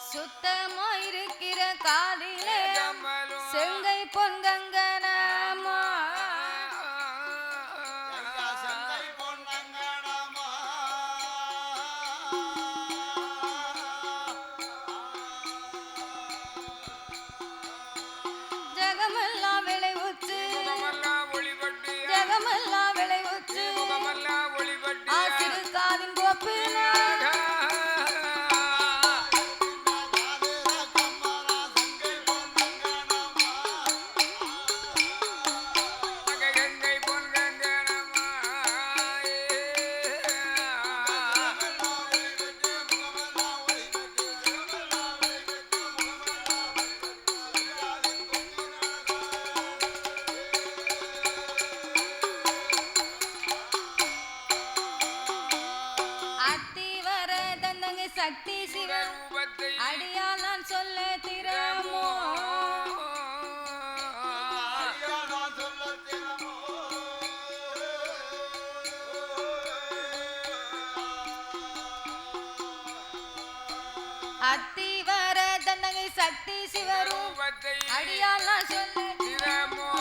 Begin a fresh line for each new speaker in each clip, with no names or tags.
சுத்தமா இருக்கிற காதிலே செங்கை பொன்கங்கனமா ஜகமெல்லாம் விளைவுச்சு ஜகமெல்லாம் விளைவுச்சு ஆசிரு காதின் கோப்பில சக்தி சிவரூபத்தை அடியால் நான் சொல்ல திறமோ அத்திவர தன்னகை சக்தி சிவரூபத்தை அடியால் நான் சொல்ல திறமோ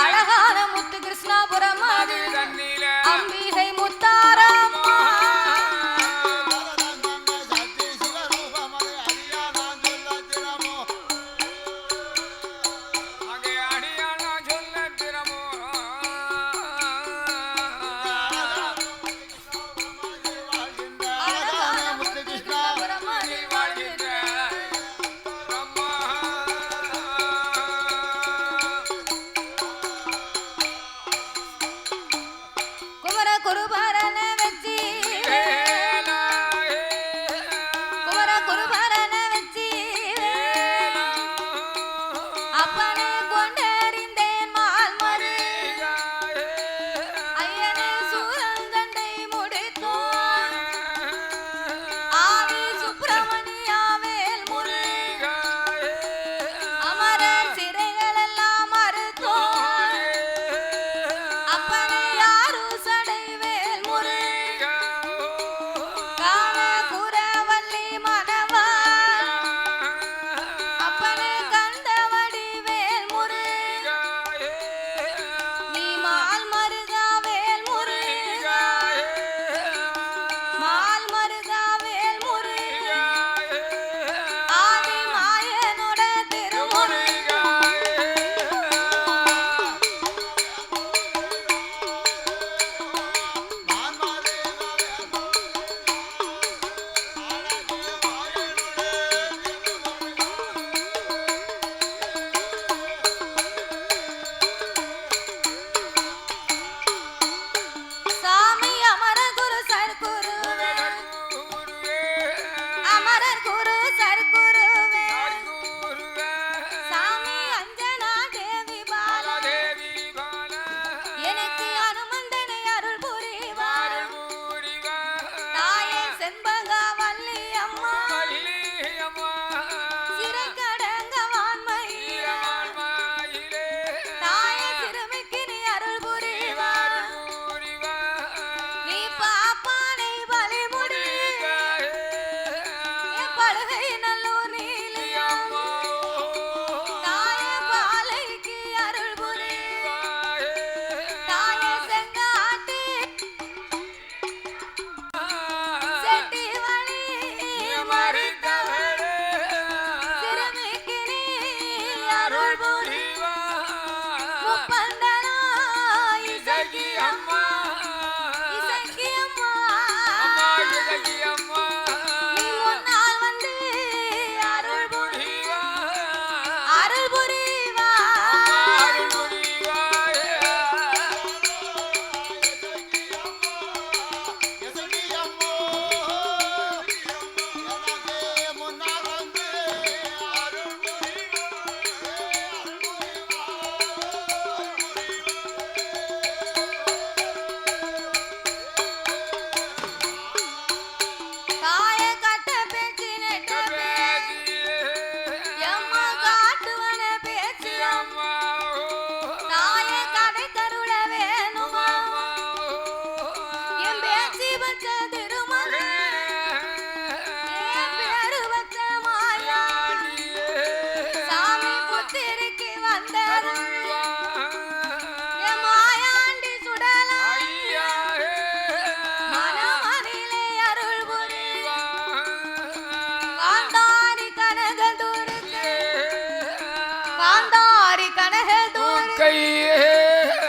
அழகான முத்து கிருஷ்ணாபுரம் அம்பிகை முத்தாரம்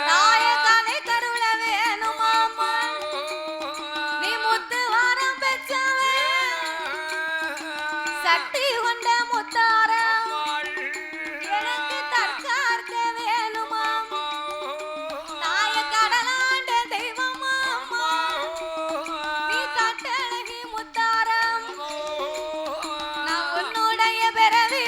நாயக்கானை கருள வேணுமாமா நீ முத்து வாரம் பெற்றவே சக்தி கொண்ட முத்தாரம் எனக்கு தற்காக்க வேணுமாமா நாயக்கடலாண்ட தெய்வமாமா நீ கட்டழகி முத்தாரம் நான் உன்னுடைய பிறவி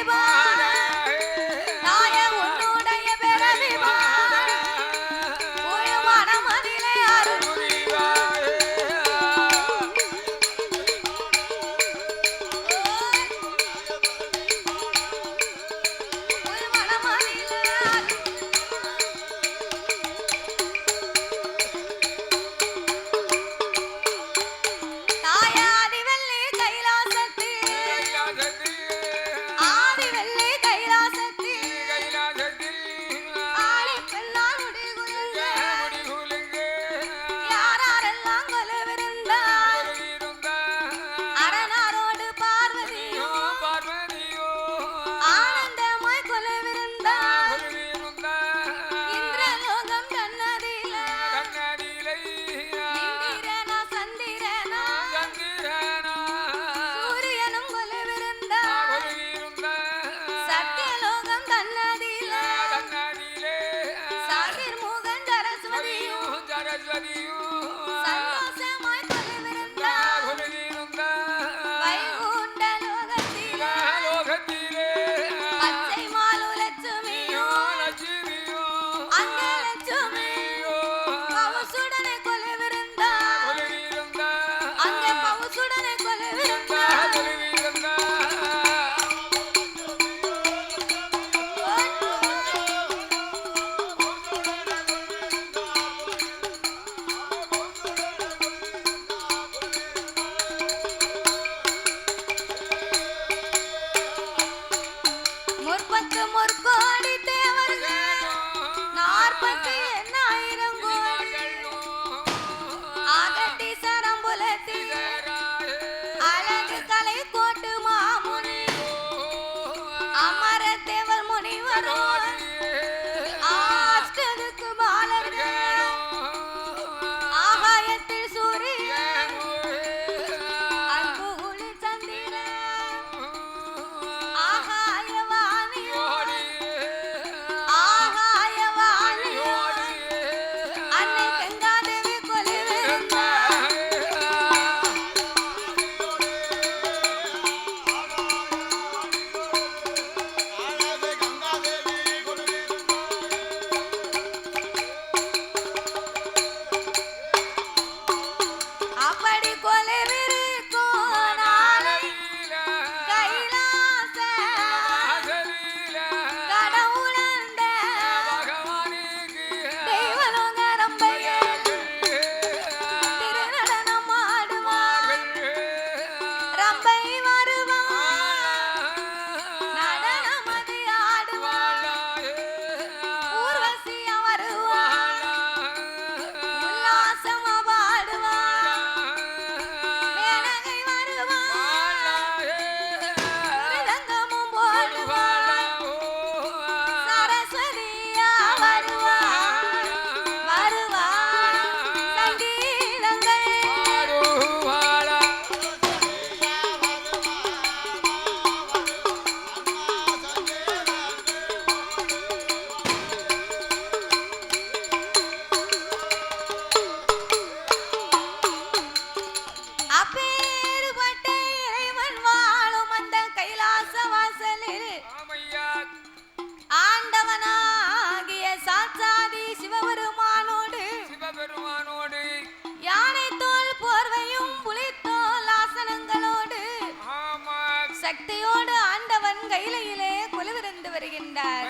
சக்தியோடு ஆண்டவன் கையிலே கொலுவிருந்து வருகின்றார்.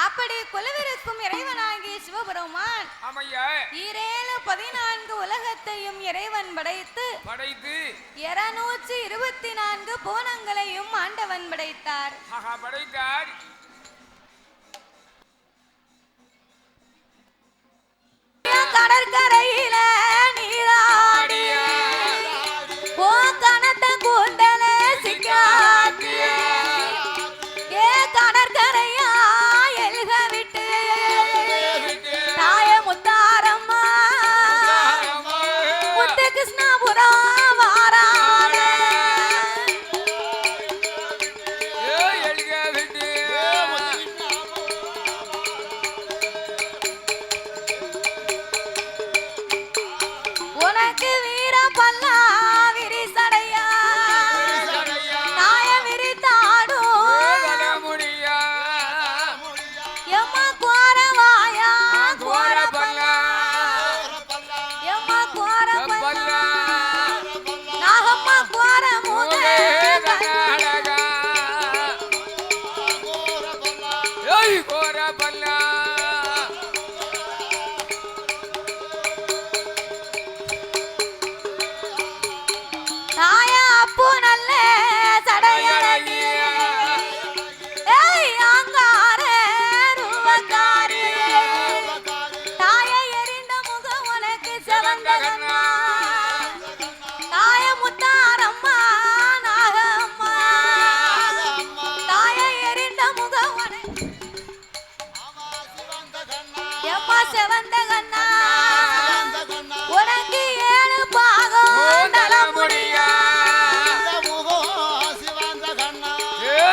அப்படி கொலுவிருக்கும் இறைவனாகிய சிவபெருமான் ஈரேழு 14 உலகத்தையும் இறைவன் படைத்து 224 போனங்களையும் ஆண்டவன் படைத்தார். கடற்கரையில நீராடிய கணத்த கூண்டல சிக்காத்திய கடற்கரையா எழுக விட்டு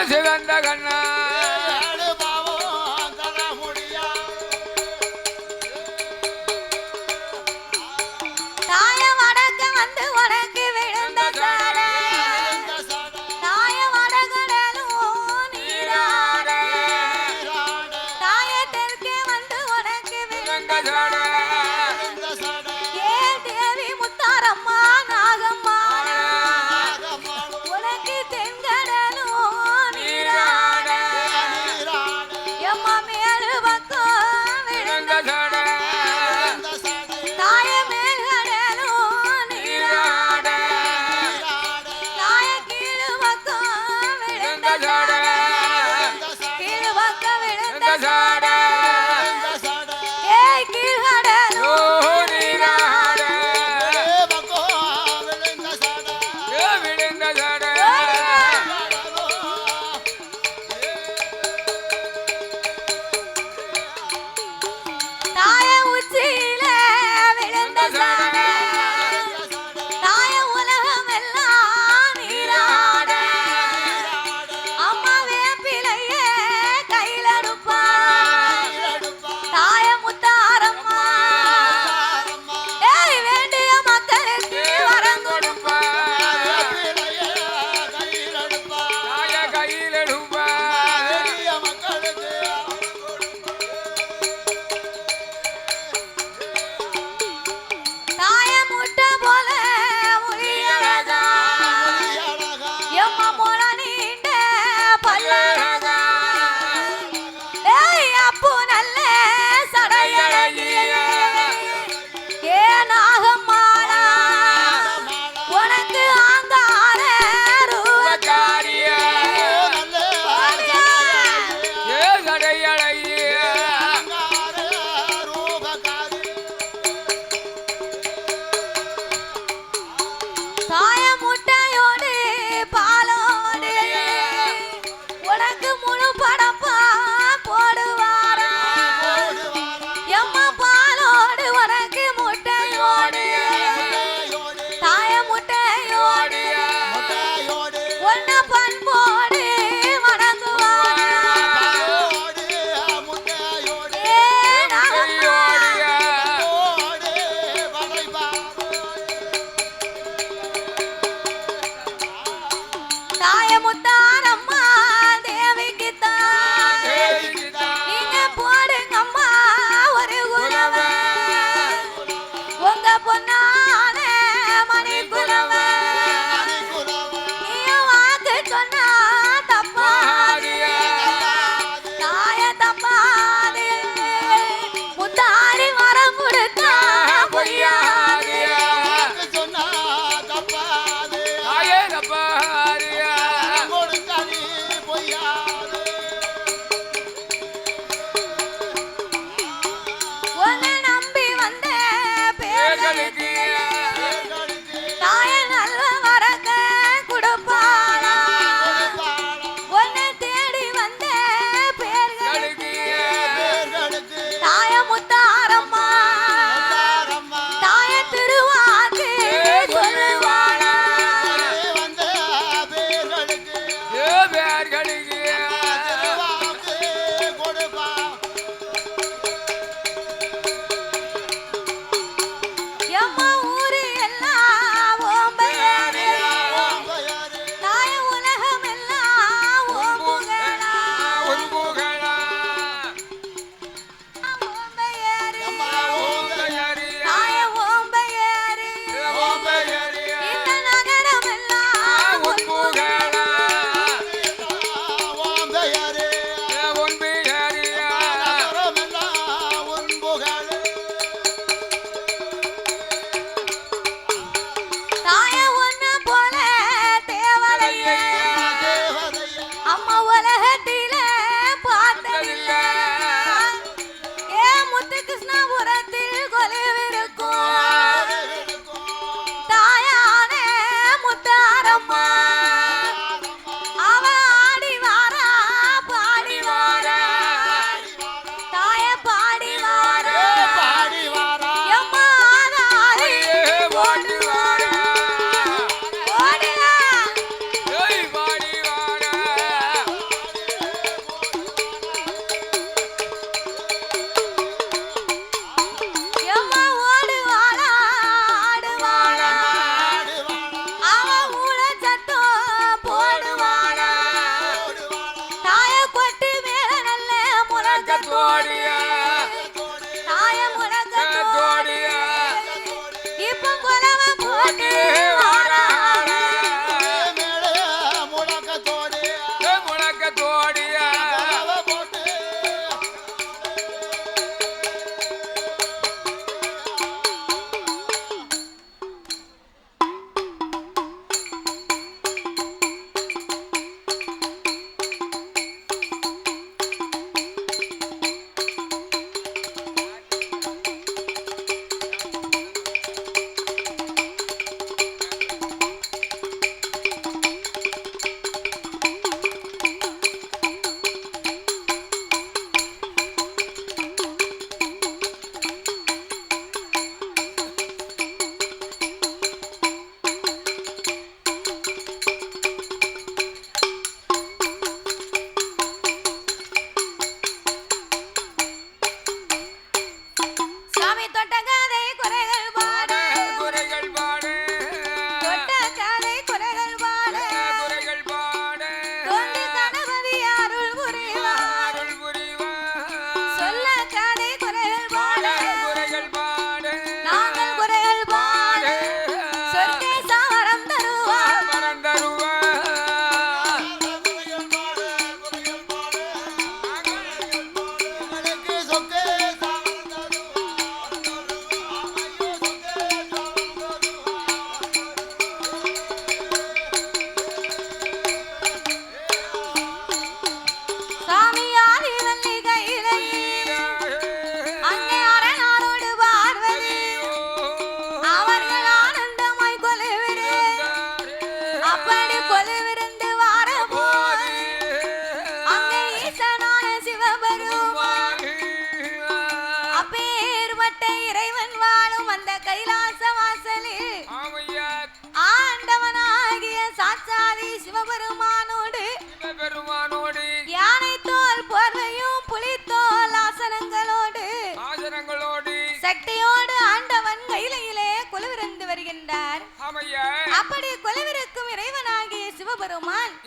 சிவந்த கண்ணா
தாய வடக்க வந்து உனக்கு விழுந்த சாட தாய வடகடலும் நீராட தாய தெற்கே வந்து உனக்கு விழுந்த சாட ஏ தேவி முத்தாரம்மா நாகம்மா உனக்கு தென்கடலும் நீராட எம்மா மேலு பக்கம் விழுந்த சாட தாய மேல்கடலும் நீராட தாய கீழு பக்கம் விழுந்த சாட கீழு பக்கம் விழுந்த சாட ஏய் கீழ்கடலும் நீராட
விழுந்த சாட
தாய உச்சியில விழுந்த சாட தாய உலகம் எல்லாம் நீராட அம்மா வேப்பிலையே கையில எடுப்பா தாய முத்தாரம்மா ஏய் வேண்டிய மக்களுக்கு வரம் கொடுப்பா
தாய கையில் எடுப்பா
தாய முட்டை போல முழியழகா எம்மா முள நீண்ட பல்லழகா ஏய் அப்பு நல்ல சடையழகிய ஏ நாகம்மாளா உனக்கு ஆங்கார ரூபக்காரிய
ஏ சடையழகிய
தாய முட்டையோடு பாலோடு உனக்கு முழு படப்பா போடுவாரா எம்மா பாலோடு உனக்கு முட்டையோடு தாய முட்டையோடு ஒன்ன பண்போடு வணங்குவாரா ஏ நாகம்மா தாய முத்தாரம்மா தேவிக்கு தான் நீங்க போடுங்கம்மா ஒரு குலவ உங்க பொன்னான மணி குலவ நீ வாக்கு சொன்னா தப்பாது தாய தப்பாது முத்தாரி வரம் கொடுத்தா பொய்யாது
தாயே தப்பாரியா
உன்னை நம்பி வந்த பேர்களுக்கு தாய நல்ல வரக்க கொடுப்பாளா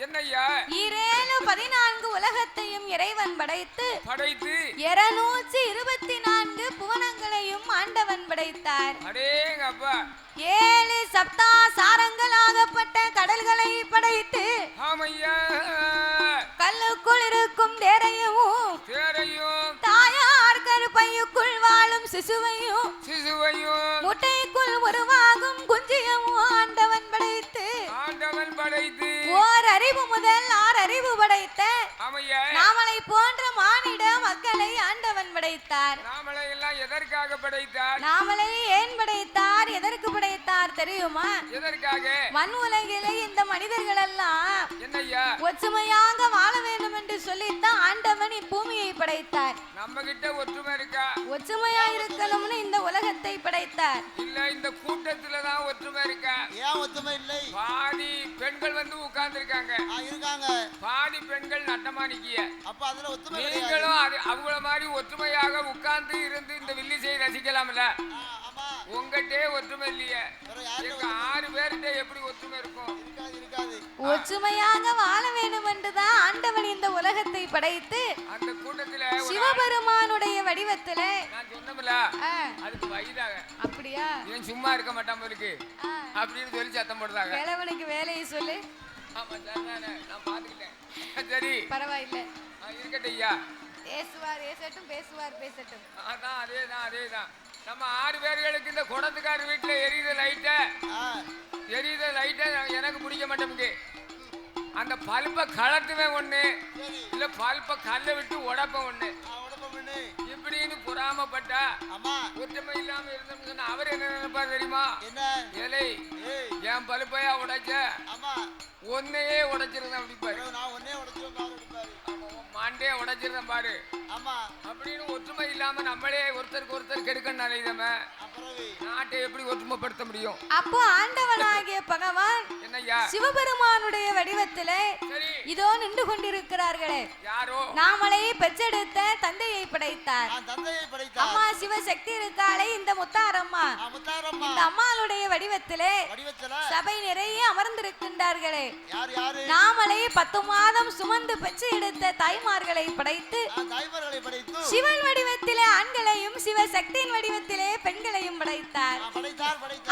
என்னய்யா
14 உலகத்தையும் இறைவன் படைத்து
படைத்து
224 புவனங்களையும் ஆண்டவன் படைத்தார்.
அடேங்கப்பா
7 சப்தா சாரங்களாகப்பட்ட கடல்களை படைத்து
ஆமையா
கல்லுக்குள் இருக்கும் தேரையும்
தேரையும்
தாயார் கருப்பையுக்குள் வாழும் சிசுவையும்
சிசுவையும்
முட்டைக்குள் உருவாகும் குஞ்சியமும் ஆண்டவன் படைத்து
ஆண்டவன் படைத்து
ஓர் அறிவு முதல் 6 அறிவு படைத்த
ஆமையா
நாமளை போன்ற மானிட மக்களை ஆண்டவன் படைத்தார்.
நாமளை எல்லாம் எதற்காக படைத்தார்?
நாமளை ஏன் படைத்தார், எதற்கு படைத்தார் தெரியுமா?
எதற்காக?
மண் உலகிலே இந்த மனிதர்கள் எல்லாம்
என்னய்யா
ஒற்றுமையாக வாழ வேண்டும் என்று சொல்லித்தான் ஆண்டவன் இப்பூமியை படைத்தார்.
நம்ம கிட்ட ஒற்றுமை இருக்கா?
ஒற்றுமையா இருக்கணும்னு இந்த உலகத்தை படைத்தார்.
இல்ல இந்த கூட்டத்துல தான் ஒற்றுமை இருக்கா?
ஏன் ஒத்துமை இல்லை?
பாதி பெண்கள் வந்து உட்கார்ந்து இருக்காங்க,
இருக்காங்க.
பாதி பெண்கள் நட்டமா நிக்கிய.
அப்ப அதுல ஒத்துமை கிடையாது.
நீங்களும் அவங்கள மாதிரி ஒற்றுமையாக உட்கார்ந்து இருந்து இந்த வில்லிசை ரசிக்கலாம்ல?
ஆமா.
உங்ககிட்டே ஒற்றுமை இல்லையே.
வேற யார்கிட்ட
எங்க 6 பேர்கிட்ட எப்படி ஒற்றுமை இருக்கும்?
இருக்காது, இருக்காது.
ஒற்றுமையாக வாழ வேண்டும் என்றுதான் ஆண்டவன் இந்த உலகத்தை படைத்து
அந்த கூட்டத்துல ஒரு
சிவபெருமானுடைய வடிவத்திலே
நான் சொன்னோம்ல, அதுக்கு வயதாக
அப்படியா
இவன் சும்மா இருக்க மாட்டான் இருக்கு அப்படின்னு சொல்லி சத்தம் போடுறாங்க.
கிழவனுக்கு வேலையை சொல்லு.
ஆமா சரிதானே, நான் பாத்துக்கிட்டேன். சரி
பரவாயில்லை,
இருக்கட்டும் ஐயா.
பேசுவார் ஏசட்டும், பேசுவார் பேசட்டும்.
அதான் அதேதான். நம்ம 6 பேர்களுக்கு இந்த குடத்துக்கார வீட்டுல எரியுத லைட்ட எனக்கு பிடிக்க மாட்டேங்குது. அந்த பல்ப கலட்டுவேன் ஒண்ணு, இல்ல பல்ப கல்ல விட்டு உடப்ப ஒண்ணு, இப்படின்னு பொறாமப்பட்டா ஒற்றுமை இல்லாம இருந்தோம்னு சொன்னா அவர் என்ன நினைப்பார் தெரியுமா? ஏலை என் பல்பையா உடைச்ச, ஒன்னையே உடைச்சிருந்தேன் அப்படிப்பாரு. மாண்டே உடைச்சிருந்தேன் பாரு அப்படின்னு ஒற்றுமை இல்லாம நம்மளே ஒருத்தருக்கு ஒருத்தர் கெடுக்க நினைதம நாட்டை எப்படி ஒற்றுமைப்படுத்த முடியும்?
அப்போ ஆண்டவனாகிய பகவான்
என்னய்யா
சிவபெருமானுடைய வடிவத்திலே
சரி
இதோ நின்று கொண்டிருக்கிறார்களே,
யாரோ
நாமளை பெற்றெடுத்த தந்தையை படைத்தார். அம்மா சிவசக்தி இருக்காளே இந்த முத்தாரம்மா, இந்த அம்மாளுடைய வடிவத்திலே சபை நிறைய அமர்ந்திருக்கின்றார்களே, நாமளை 10 மாதம் சுமந்து பெற்று எடுத்த தாய்மார்களை படைத்து சிவன் வடிவத்திலே ஆண்களையும் சிவசக்தியின் வடிவத்திலே பெண்களையும் படைத்தார்.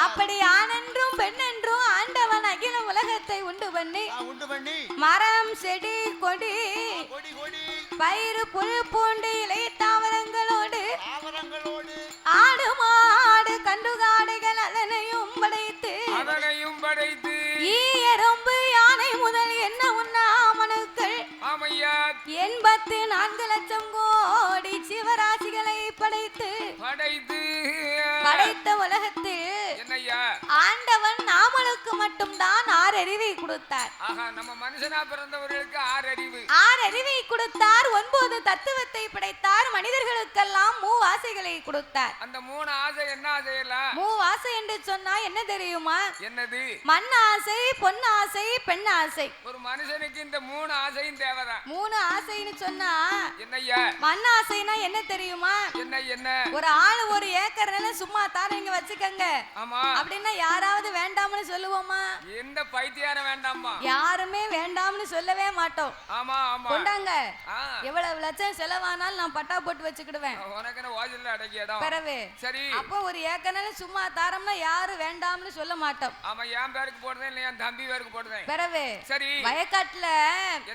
அப்படி ஆணென்றும் பெண்ணென்றும் ஆண்டவன் அகில உலகத்தை உண்டு பண்ணி மரம் செடி கொடி பயிறு புல் பூண்டு இலை தாவரங்களோடு ஆடு மாடு கண்டுகாடுகள் அதனையும் படைத்து ஈ எறும்பு யானை முதல் என்ன உண்ணாமனுக்கள் 84 லட்சம் கோடி சிவராசிகளை படைத்து படைத்த உலகத்தில் ஆண்டவன் நாமளுக்கு மட்டும்தான் 6 அறிவை கொடுத்தார்.
நம்ம மனுஷனா பிறந்தவர்களுக்கு 6 அறிவு,
6 அறிவை கொடுத்தார். 9 தத்துவத்தை படைத்தார். மனிதர்களுக்கெல்லாம் 3 ஆசைகளை கொடுத்தார்.
அந்த 3 ஆசை என்ன ஆசையெல்லாம்?
3 ஆசை என்று சொன்னா என்ன தெரியுமா?
என்னது?
மண் ஆசை, பொன் ஆசை, பெண் ஆசை.
ஒரு மனுஷனுக்கு இந்த 3 ஆசையும் தேவைதான்.
3 ஆசைன்னு சொன்னா
என்னய்யா?
மண் ஆசைனா என்ன தெரியுமா?
என்ன
ஒரு ஆளு 1 ஏக்கர் நிலம் சும்மா தானங்க வச்சுக்கங்க.
ஆமா.
அப்படின்னா யாராவது வேண்டாம்னு சொல்லுவோமா?
எந்த பைத்தியாரம் வேண்டாமா?
யாருமே வேண்டாம்னு சொல்லவே மாட்டோம்.
ஆமா.
கொண்டாங்க, எவ்வளவு லட்சம் செலவானாலும் நான் பட்டா போட்டு வச்சுக்கிடுவேன்.
உனக்கு என்ன வாஜல்ல அடக்கியடா?
பிறவே
சரி.
அப்போ 1 ஏக்கர் நிலம் சும்மா தாரம்னா யாரும் வேண்டாம்னு சொல்ல மாட்டோம்.
ஆமா, என் பேருக்கு போடுறேன் இல்ல என் தம்பி பேருக்கு போடுறேன்.
பிறவே
சரி.
வயக்காட்டுல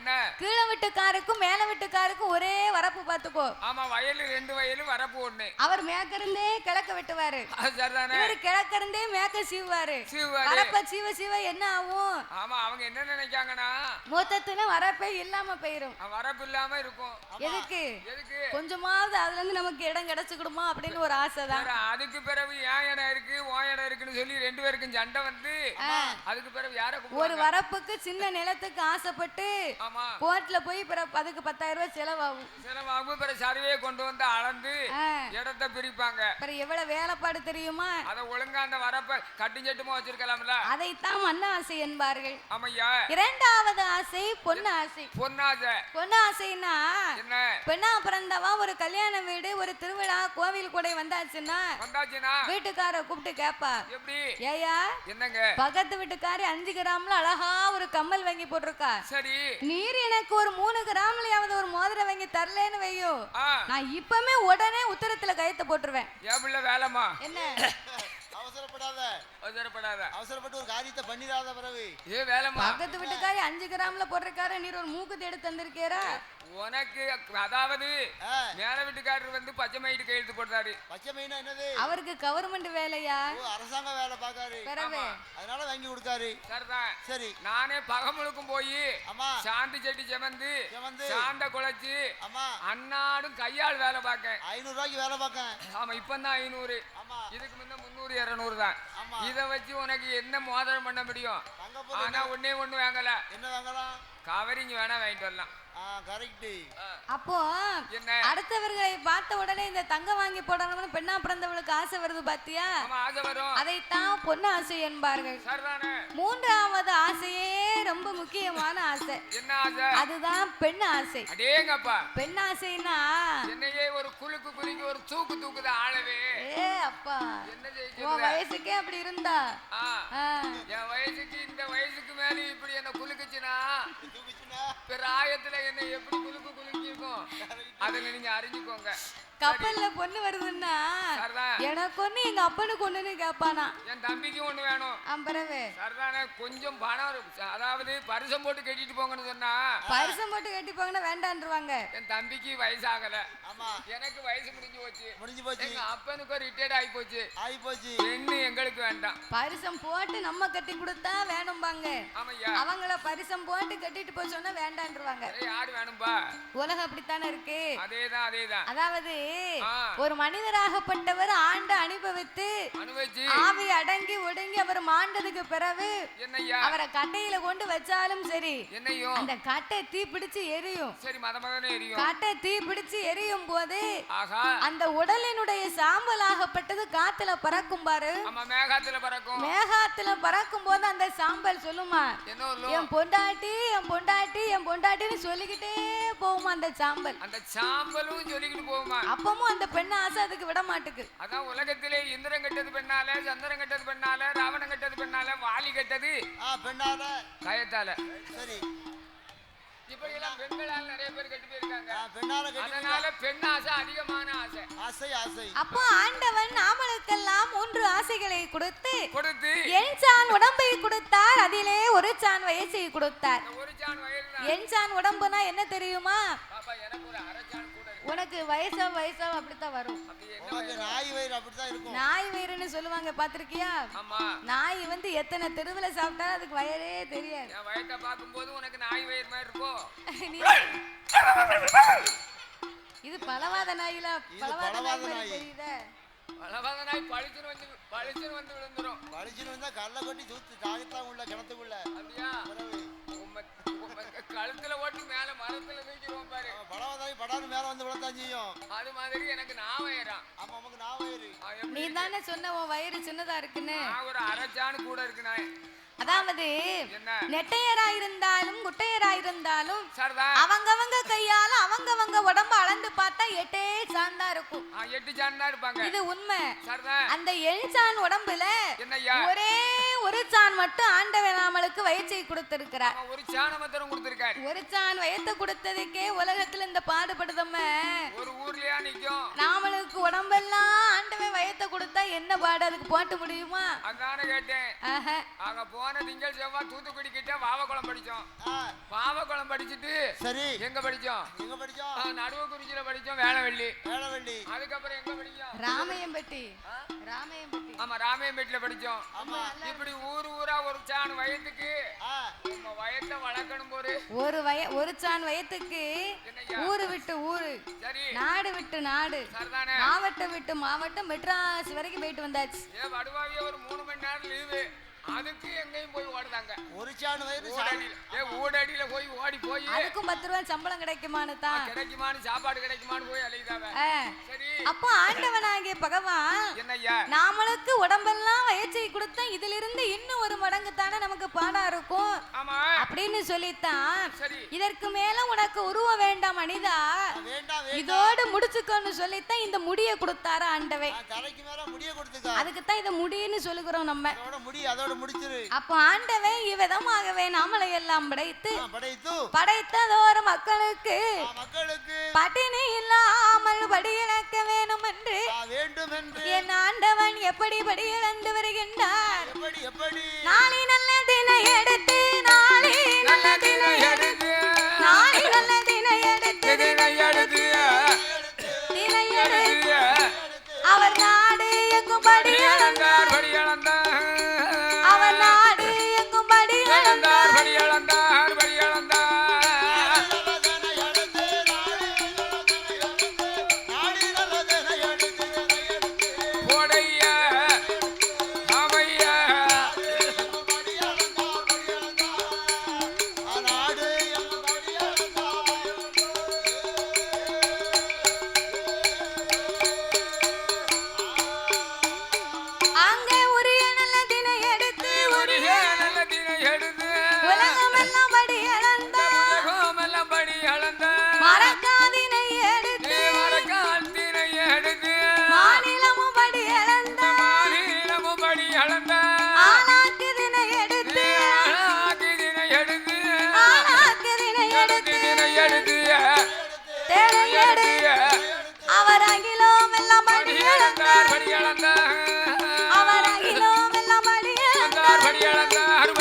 என்ன
கீழ வீட்டுக்காருக்கும் மேல வீட்டுக்காருக்கும் ஒரே வரப்பு பாத்துக்கோ.
ஆமா, வயல் 2 வயலும் வரப்பு ஒண்ணு.
அவர் மேற்கிருந்தே கிழக்க வெட்டுவாரு,
சரிதானே?
இவர் கிழக்கிருந்தே மேற்க சீவுவாரு. வரப்ப சீவ என்ன ஆகும்?
ஆமா, அவங்க என்ன நினைக்காங்கன்னா
மொத்தத்துல வரப்பே இல்லாம போயிரும்.
வரப்பு இல்லாம இருக்கும்.
எதுக்கு? கொஞ்சமாவது அதுல இருந்து நமக்கு இடம் கிடைச்சுக்கிடுமா அப்படின்னு ஒரு ஆசைதான்.
அதுக்கு பிறகு என் இடம் இருக்கு உன் இடம் இருக்குன்னு சொல்லி 2 பேருக்கும் சண்டை வந்து அதுக்கு பிறகு யார
ஒரு வரப்புக்கு சின்ன நிலத்துக்கு ஆசைப்பட்டு கோர்ட்ல போய் பிறப்ப அதுக்கு 10,000 ரூபாய் செலவாகும்.
செலவாகும். பிறகு சர்வே கொண்டு வந்து அளந்து இடத்தை பிரிப்பாங்க.
அப்புறம் எவ்வளவு வேலைப்பாடு தெரியுமா?
அத ஒழுங்கா அந்த வரப்ப கட்டுஞ்சட்டுமா வச்சிருக்கலாம்ல.
அதைத்தான் மண்ண ஆசை என்பார்கள்.
ஆமையா.
இரண்டாவது ஆசை பொண்ணு ஆசை.
பொன்னாசை.
பொண்ணு ஆசைன்னா
என்ன?
பெண்ணா பிறந்தவா ஒரு கல்யாண வீடு ஒரு திருவிழா கோவில் கூட வந்தாச்சுன்னா வீட்டுக்கார கூப்பிட்டு கேப்பா,
எப்படி
ஏயா
என்னங்க
பக்கத்து வீட்டுக்காரி 5 கிராம்ல அழகா ஒரு கம்மல் வாங்கி போட்டிருக்கா,
சரி
நீர் எனக்கு ஒரு 3 கிராம்லயாவது ஒரு மோதிரம் வாங்கி தரலன்னு வையோ, நான் இப்பமே உடனே உத்தரத்துல கயத்தை போட்டுருவேன்.
ஏபிள்ள வேலைமா
என்ன
அவசரப்படாத, அவசரப்பட்டு ஒரு காரியத்தை பண்ணிடாத. பிறகு
ஏ வேலைமா
பக்கத்து வீட்டுக்காரி 5 கிராம்ல போட்டிருக்காரு, நீர் ஒரு மூக்குத்தி எடுத்து தந்திருக்கேரா
உனக்கு. அதாவது மேல வீட்டுக்காரர் வந்து பச்சை மயிட்டு கையெழுத்து போட்டாரு.
பச்சை மயினா என்னது?
அவருக்கு கவர்மெண்ட் வேலையா,
அரசாங்க வேலை பாக்காரு, அதனால வாங்கி கொடுத்தாரு.
சரிதான்.
சரி
நானே பகமுழுக்கும் போய் சாந்தி செட்டி செமந்து சாந்த குழைச்சு அன்னாடும் கையால் வேலை பார்க்க
500 ரூபாய்க்கு வேலை பார்க்க.
ஆமா இப்பதான் 500. இதுக்கு முன்ன 300 200 தான். இத வச்சு உனக்கு என்ன மோதிரம் பண்ண முடியும்? ஆனா ஒண்ணே ஒண்ணு வாங்கல. என்ன வாங்கலாம்? கவரிங் வேணா வாங்கிட்டு வரலாம்.
அப்போ அடுத்தவர்களை பார்த்த உடனே இந்த தங்கம் வாங்கி போடணும்னு பெண்ணா பிறந்தவளுக்கு ஆசை வருது பாத்தியா? அதைத்தான் பொண்ணு ஆசை என்பார்கள். மூன்றாவது ஆசையே ரொம்ப முக்கியமான ஆசை.
என்ன ஆசை?
அதுதான் பெண் ஆசை.
அடேங்கப்பா.
பெண் ஆசைனா
என்னையே ஒரு குலுக்கு குலுக்கி ஒரு தூக்கு தூக்குது ஆளவே.
ஏ அப்பா,
என்ன செய்ய
உன் வயசுக்கே அப்படி இருந்தா
என் வயசுக்கு இந்த வயசுக்கு மேல இப்படி என்ன குலுக்குச்சுனா பிராயத்துல என்ன எப்படி குலுக்கு குலுக்கி இருக்கும் அதை நீங்க அறிஞ்சுக்கோங்க.
கப்பல்ல பொண்ணு வருதுன்னா எனக்கு ஒண்ணு எங்க அப்பனுக்கு ஒண்ணுன்னு கேட்பானா,
என் தம்பிக்கு ஒண்ணு வேணும்.
அம்பரவே
சரிதானே. கொஞ்சம் பணம் அதாவது பரிசம் போட்டு கட்டிட்டு போங்கன்னு சொன்னா
பரிசம் போட்டு கட்டி போங்கன்னா வேண்டான்றுவாங்க.
என் தம்பிக்கு வயசாகல, எனக்கு வயசு முடிஞ்சு போச்சு. எங்க அப்பனுக்கு ரிட்டையர்ட் ஆகி போச்சு. பெண்ணு எங்களுக்கு வேண்டாம்.
பரிசம் போட்டு நம்ம கட்டி கொடுத்தா வேணும்பாங்க. அவங்கள பரிசம் போட்டு கட்டிட்டு போய் சொன்னா வேண்டான்றுவாங்க.
யாரு வேணும்பா?
உலகம் அப்படித்தானே இருக்கு.
அதேதான்.
அதாவது ஒரு மனிதராகப்பட்டவர் ஆண்டு அனுபவித்து ஆவி அடங்கி ஒடுங்கி அவர் மாண்டதுக்கு பிறகு அவரை கட்டையில கொண்டு வச்சாலும் சரி அந்த கட்டை தீ பிடிச்சு எரியும். கட்டை தீ பிடிச்சு எரியும் போது அந்த உடலினுடைய சாம்பலாகப்பட்டது காத்துல பறக்கும் பாரு. மேகத்துல பறக்கும் போது அந்த சாம்பல் சொல்லுமா, என் பொண்டாட்டி என் பொண்டாட்டி என் பொண்டாட்டின்னு சொல்லிக்கிட்டே போகுமா அந்த சாம்பல்.
அந்த சாம்பலும் சொல்லிக்கிட்டு போகுமா.
அப்பமும் அந்த பெண்ண ஆசை அதுக்கு விட மாட்டுக்கு.
அதான் உலகத்திலே இந்திரன் கெட்டது பெண்ணால, சந்திரன் கெட்டது பெண்ணால, ராவணன் கெட்டது பெண்ணால, வாலி கெட்டது பெண்ணால, கயத்தால. சரி, இப்படி எல்லாம் பெண்களால் நிறைய பேர் கெட்டு போயிருக்காங்க. அதனால பெண் ஆசை அதிகமான ஆசை.
அப்போ ஆண்டவன் நாமளுக்கெல்லாம் 3 ஆசைகளை கொடுத்து என் சான் உடம்பை கொடுத்தார், அதிலே ஒரு சான் வயசை கொடுத்தார். என் சான் உடம்புனா என்ன தெரியுமா? உனக்கு வயசா அப்படித்தான் வரும். நாய் வயிறுன்னு சொல்லுவாங்க, பாத்திருக்கியா? நாய் வந்து எத்தனை தெருவுல சாப்பிட்டாலும் அதுக்கு வயரே தெரியாது.
வயத்தை பார்க்கும்போது உனக்கு நாய் வயிறு மாதிரி இருக்கும்.
இது பலவாத நாயில பலவாத நாய் தெரியுதா?
பலவாத நாய் பளிச்சுன்னு வந்து விழுந்துரும். பளிச்சுன்னு வந்தா கல்ல கொட்டி தூத்து தாகத்தான் உள்ள கிணத்துக்குள்ள. அப்படியா? கழுத்துல ஓட்டி மேல மரத்துல தூக்கிடுவோம் பாரு. பலவாதாய் படாது மேல வந்து விழத்தான் செய்யும். அது மாதிரி எனக்கு நாவயரா. ஆமா, நமக்கு நாவயரு.
நீ தானே சொன்ன உன் வயிறு சின்னதா இருக்குன்னு.
ஒரு அரைச்சான் கூட இருக்கு நாய்.
அதாவது நெட்டையரா இருந்தாலும் குட்டையரா இருந்தாலும் அவங்கவங்க கையால அவங்கவங்க உடம்ப அளந்து பார்த்தா 8 சாந்தா இருக்கும்.
8 சாந்தா இருப்பாங்க.
இது உண்மை. அந்த 7 சான் உடம்புல ஒரே ஒரு சான் மட்டும் ஆண்டவன் நாமளுக்கு வயச்சை கொடுத்திருக்கிறார்.
ஒரு சான மாத்திரம் கொடுத்திருக்கார்.
ஒரு சான் வயத்தை கொடுத்ததுக்கே உலகத்துல இந்த பாடுபடுதம்ம
ஒரு ஊர்லயா நிக்கும்.
நாமளுக்கு உடம்பெல்லாம் ஆண்டவன் வயத்தை கொடுத்தா என்ன பாடு அதுக்கு போட்டு முடியுமா?
அதானே கேட்டேன். அங்க போன திங்கள் செவ்வாய் தூத்துக்குடி கிட்ட வாவக்குளம் படிச்சோம். வாவக்குளம் படிச்சுட்டு சரி எங்க படிச்சோம்? நடுவக்குறிச்சியில படிச்சோம். வேளவெள்ளி. அதுக்கப்புறம் எங்க படிச்சோம்? ராமையம்பட்டி. ஆமா, ராமையம்பட்டியில படிச்சோம். இப்படி ஊரா ஒரு சான் வயத்துக்கு வயத்தை வளர்க்கணும் போது
ஒரு சான் வயத்துக்கு ஊரு விட்டு ஊரு, நாடு விட்டு நாடு, மாவட்டம் விட்டு மாவட்டம், மெட்ராஸ் வரைக்கும் போயிட்டு வந்தாச்சு.
வடுவாவிய ஒரு 3 மணி நேரம் லீவு. அதுக்கு எங்கேயும் போய் ஓடுதாங்க.
ஒரு சாணு வயிறு
ஊடடியில போய் ஓடி போய்
அதுக்கும் 10 ரூபாய் சம்பளம் கிடைக்குமான்னு தான்
கிடைக்குமான்னு சாப்பாடு கிடைக்குமான்னு போய் அலையுதாவ. சரி
அப்போ ஆண்டவனாகிய பகவான்
என்னய்யா
நாமளுக்கு உடம்பெல்லாம் வயற்சை கொடுத்தா இதுல இருந்து இன்னும் ஒரு மடங்கு தானே நமக்கு பாடா இருக்கும் அப்படின்னு சொல்லித்தான் இதற்கு மேல உனக்கு உருவம் வேண்டாம் மனிதா இதோடு முடிச்சுக்கோன்னு சொல்லித்தான் இந்த முடிய கொடுத்தாரா ஆண்டவை. அதுக்குத்தான் இத முடின்னு சொல்லுகிறோம் நம்ம. அப்போ ஆண்டவை இவ்விதமாகவே நாமளை எல்லாம் படைத்ததோர மக்களுக்கு பட்டினி இல்லாமல் படியிழக்க வேணும் என்று என் ஆண்டவன் எப்படி படியிழந்து வருகின்றார். நாளை நல்ல தினை எடுத்து நாளை நல்ல தினை எடுத்து நாளை நல்ல தினை எடுத்து தினை எடுத்து அவர் நாடு எங்கும் படியிழந்தார் அவர் நாடு எங்கும் படியிழந்தார் அவர் அகிலம் எல்லாம் படியளந்தார் அவர் அகிலம் எல்லாம் படியளந்தார்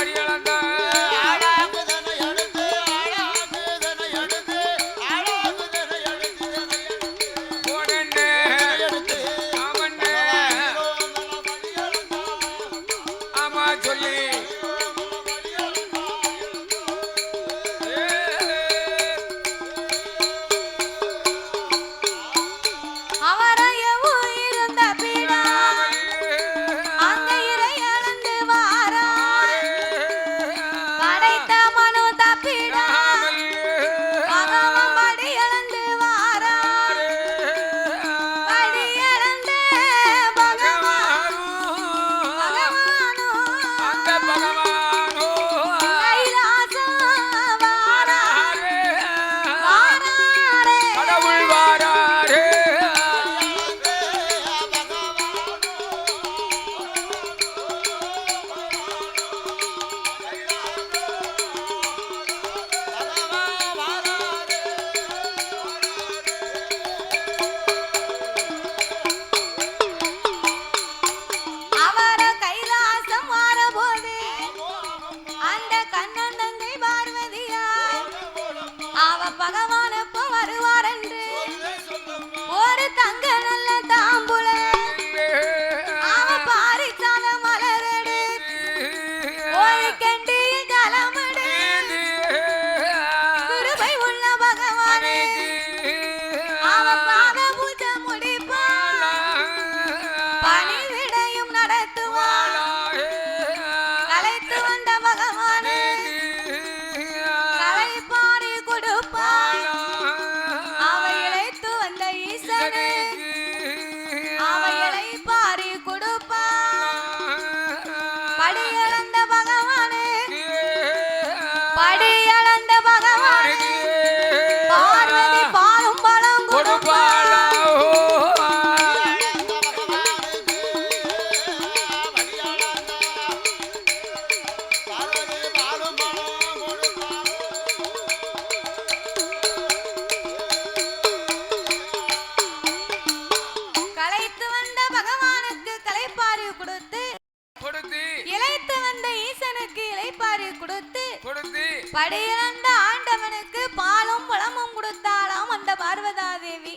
படியிழந்த ஆண்டவனுக்கு பாலும் பழமும் கொடுத்தாளாம் அந்த பார்வதா தேவி.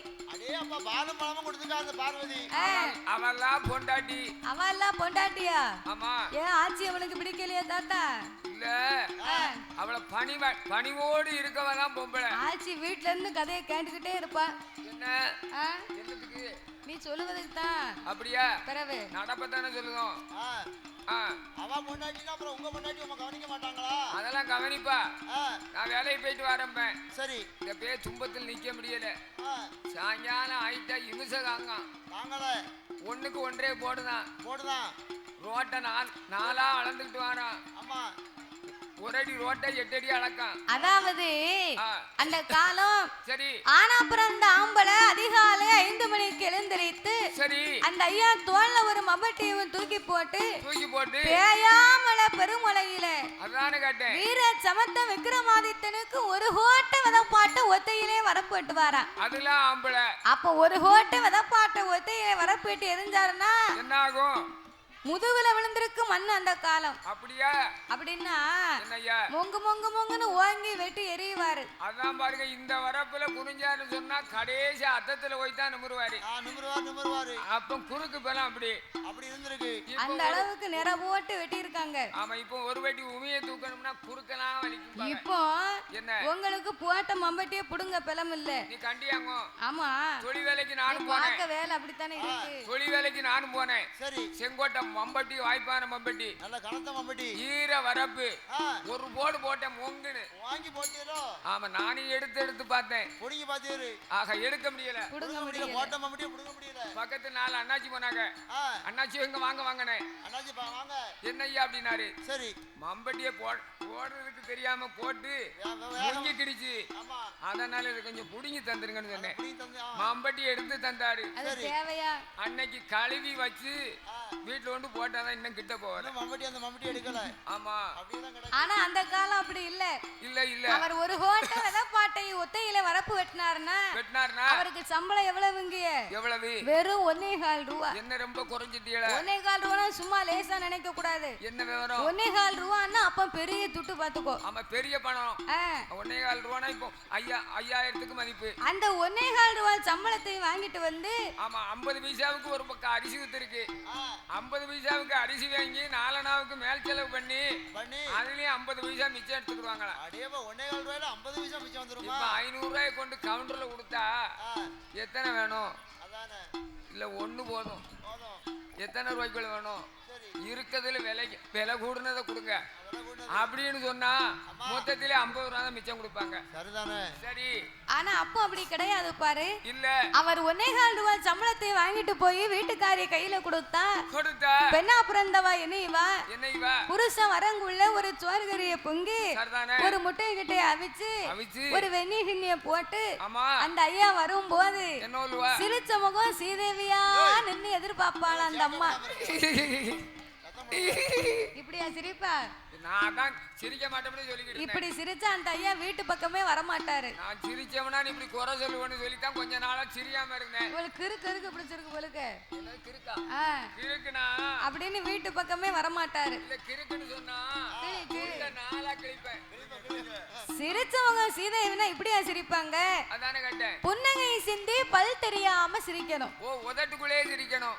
பாலும் பழமும் கொடுத்துட்டா அந்த பார்வதி.
அவெல்லாம் பொண்டாட்டி.
அவெல்லாம் பொண்டாட்டியா?
ஆமா.
ஏன் ஆச்சி அவனுக்கு பிடிக்கலையா தாத்தா?
இல்ல, அவள பணிவோடு இருக்கவதான் பொம்பளை.
ஆச்சி வீட்ல இருந்து கதையை கேட்டுக்கிட்டே இருப்பா.
என்ன என்னத்துக்கு?
நீ சொல்லுவதுக்கு தான்.
அப்படியா?
பிறகு
நடப்பதானே சொல்லுவோம்.
அவ பொண்டாட்டினா அப்புறம் உங்க பொண்டாட்டி உங்க கவனிக்க மாட்டாங்களா?
அதெல்லாம் கவனிப்பா. நான் வேலைக்கு போயிட்டு வரேன். சரி. இந்த பேர் துன்பத்தில் நிக்க முடியல. சாயங்காலம் ஆயிட்டா இமிசகாங்க
வாங்கல.
ஒண்ணுக்கு ஒன்றே போடுதான். ரோட்டை நாலா அளந்துக்கிட்டு வாரான். ஆமா. ஒரு அடி ரோட்டை 8 அடி அளக்கான்.
அதாவது அந்த காலம் சரி. ஆனா பிறந்த ஆம்பளை அதிகாலை 5 மணிக்கு எழுந்திரித்து சரி. அந்த ஐயா தோல்ல ஒரு மம்பட்டியும் தூக்கி போட்டு பேயாமல பெருமலையில
அதானே கேட்டேன்.
வீர சமத்த விக்ரமாதித்தனுக்கு ஒரு கோட்டை விதப்பாட்டு ஒத்தையிலே வரப்பட்டு வாரா.
அதெல்லாம் ஆம்பளை.
அப்ப ஒரு கோட்டை விதப்பாட்டு ஒத்தையிலே வரப்பட்டு எரிஞ்சாருன்னா
என்ன ஆகும்?
முதுகுல விழுந்திருக்கு மண்ணு அந்த காலம்.
அப்படியா?
அப்படின்னா மொங்கு மொங்கு மொங்குன்னு ஓங்கி வெட்டி எரியுவாரு.
அதான் பாருங்க, இந்த வரப்புல குனிஞ்சாருன்னு சொன்னா கடைசி அத்தத்துல போய் தான் நிமிருவாரு. அப்ப குறுக்கு பலம் அப்படி இருந்திருக்கு.
அந்த அளவுக்கு நிற போட்டு வெட்டி இருக்காங்க.
ஆமா. இப்போ ஒரு வெட்டி உமியை தூக்கணும்னா குறுக்கலாம் வலிக்கும்.
இப்போ என்ன உங்களுக்கு போட்ட மம்பட்டியே புடுங்க பலம் இல்ல.
நீ கண்டியாங்க.
ஆமா.
தொழி வேலைக்கு நானும் போனேன்.
பார்க்க வேலை அப்படித்தானே இருக்கு.
தொழி வேலைக்கு நானும் போனேன். சரி. செங்கோட்டை மம்பட்டி, வாய்ப்பான மம்பட்டி, நல்ல கனத்த மம்பட்டி, ஈர வரப்பு. ஒரு போடு போட்டேன் மொங்குன்னு. வாங்கி போட்டீரோ? ஆமா. நானும் எடுத்து பார்த்தேன். புடிங்க பாத்தீரு. ஆக எடுக்க முடியல. புடுங்க முடியல. போட்ட மம்பட்டியை புடுங்க முடியல. பக்கத்து 4 அண்ணாச்சி போனாங்க. அண்ணாச்சி எங்க வாங்க. அண்ணாச்சி வாங்க. என்னய்யா அப்படினாரு. சரி. மம்பட்டியை போடுறதுக்கு தெரியாம போட்டு மொங்கி கிடிச்சு. அதனால இது கொஞ்சம் புடிங்கி தந்துருங்கன்னு சொன்னேன். மம்பட்டி எடுத்து தந்தாரு.
தேவையா?
அன்னைக்கு கழுவி வச்சு வீட்டுல கொண்டு போட்டாதான் இன்னும் கிட்ட போவாரு. மம்பட்டி எடுக்கல. ஆமா.
ஆனா அந்த காலம் அப்படி இல்ல. அவர் ஒரு ஹோட்டல் விதப்பாட்டை ஒத்தையில வரப்பு வெட்டினாருன்னா அவருக்கு சம்பளம் எவ்வளவுங்க? எவ்வளவு? வெறும் 1.25 ரூபா.
என்ன ரொம்ப குறைஞ்சிட்டீங்களா?
1.25 ரூபா சும்மா லேசா நினைக்க கூடாது.
என்ன விவரம்?
1.25 ரூபான்னா அப்ப பெரிய துட்டு பாத்துக்கோ.
ஆமா, பெரிய பணம். 1.25 ரூபானா இப்போ 5000க்கு மதிப்பு.
அந்த 1.25 ரூபா சம்பளத்தை வாங்கிட்டு வந்து
ஆமா 50 பைசாவுக்கு ஒரு பக்கம் அரிசி வித்து இருக்கு. 50 பைசாவுக்கு அரிசி வாங்கி 4 நாவுக்கு மேல் செலவு பண்ணி அதுலயும் 50 பைசா மிச்சம் எடுத்துக்குவாங்களா? அடேப்பா 1.25 ரூபாயில 50 பைசா மிச்சம் வந்துருமா? இப்ப 500 ரூபாய் கொண்டு கவுண்டர்ல கொடுத்தா எத்தனை வேணும்? அதானே. இல்ல ஒண்ணு போதும். எத்தனை ரூபாய்க்குள்ள வேணும்? இருக்கிறதுல விலை கூடுனதை கொடுங்க அப்படின்னு சொன்னா மொத்தத்திலே 50 ரூபா தான் மிச்சம் கொடுப்பாங்க. சரிதானே? சரி.
ஆனா அப்போ அப்படி கிடையாது பாரு.
இல்ல.
அவர் 1.25 ரூபா சம்பளத்தை வாங்கிட்டு போய் வீட்டுக்காரிய கையில கொடுத்தா பெண்ணா பிறந்தவா என்னைவா புருஷன் வரங்குள்ள ஒரு சோறுகறிய பொங்கி ஒரு முட்டை கிட்டே அவிச்சு ஒரு வெந்நீர் கிண்ணிய போட்டு அந்த ஐயா வரும்போது சிரிச்ச முகம் சீதேவியா நின்னு எதிர்பார்ப்பாள் அந்த அம்மா. இப்படியா சிரிப்பா?
நான் தான் சிரிக்க மாட்டேன்னு சொல்லிக்கிட்டு.
இப்படி சிரிச்சா அந்த ஐயா வீட்டு பக்கமே வர மாட்டாரு.
நான் சிரிச்சவனா நீ இப்படி குறை சொல்லுவேன்னு சொல்லி தான் கொஞ்ச நாளா சிரியாம இருந்தேன்.
உங்களுக்கு கிறுக்கு பிடிச்சிருக்கு போலுக்கு.
என்ன கிறுக்கா? கிறுக்குனா
அப்படின்னு வீட்டு பக்கமே வர மாட்டாரு.
இல்ல கிறுக்குன்னு சொன்னா நாளா கிழிப்பேன்.
சிரிச்சவங்க சீதைவினா இப்படியா சிரிப்பாங்க?
அதானே கேட்டேன்.
புன்னகை சிந்தி பல் தெரியாம சிரிக்கணும்.
ஓ உதட்டுக்குள்ளே சிரிக்கணும்.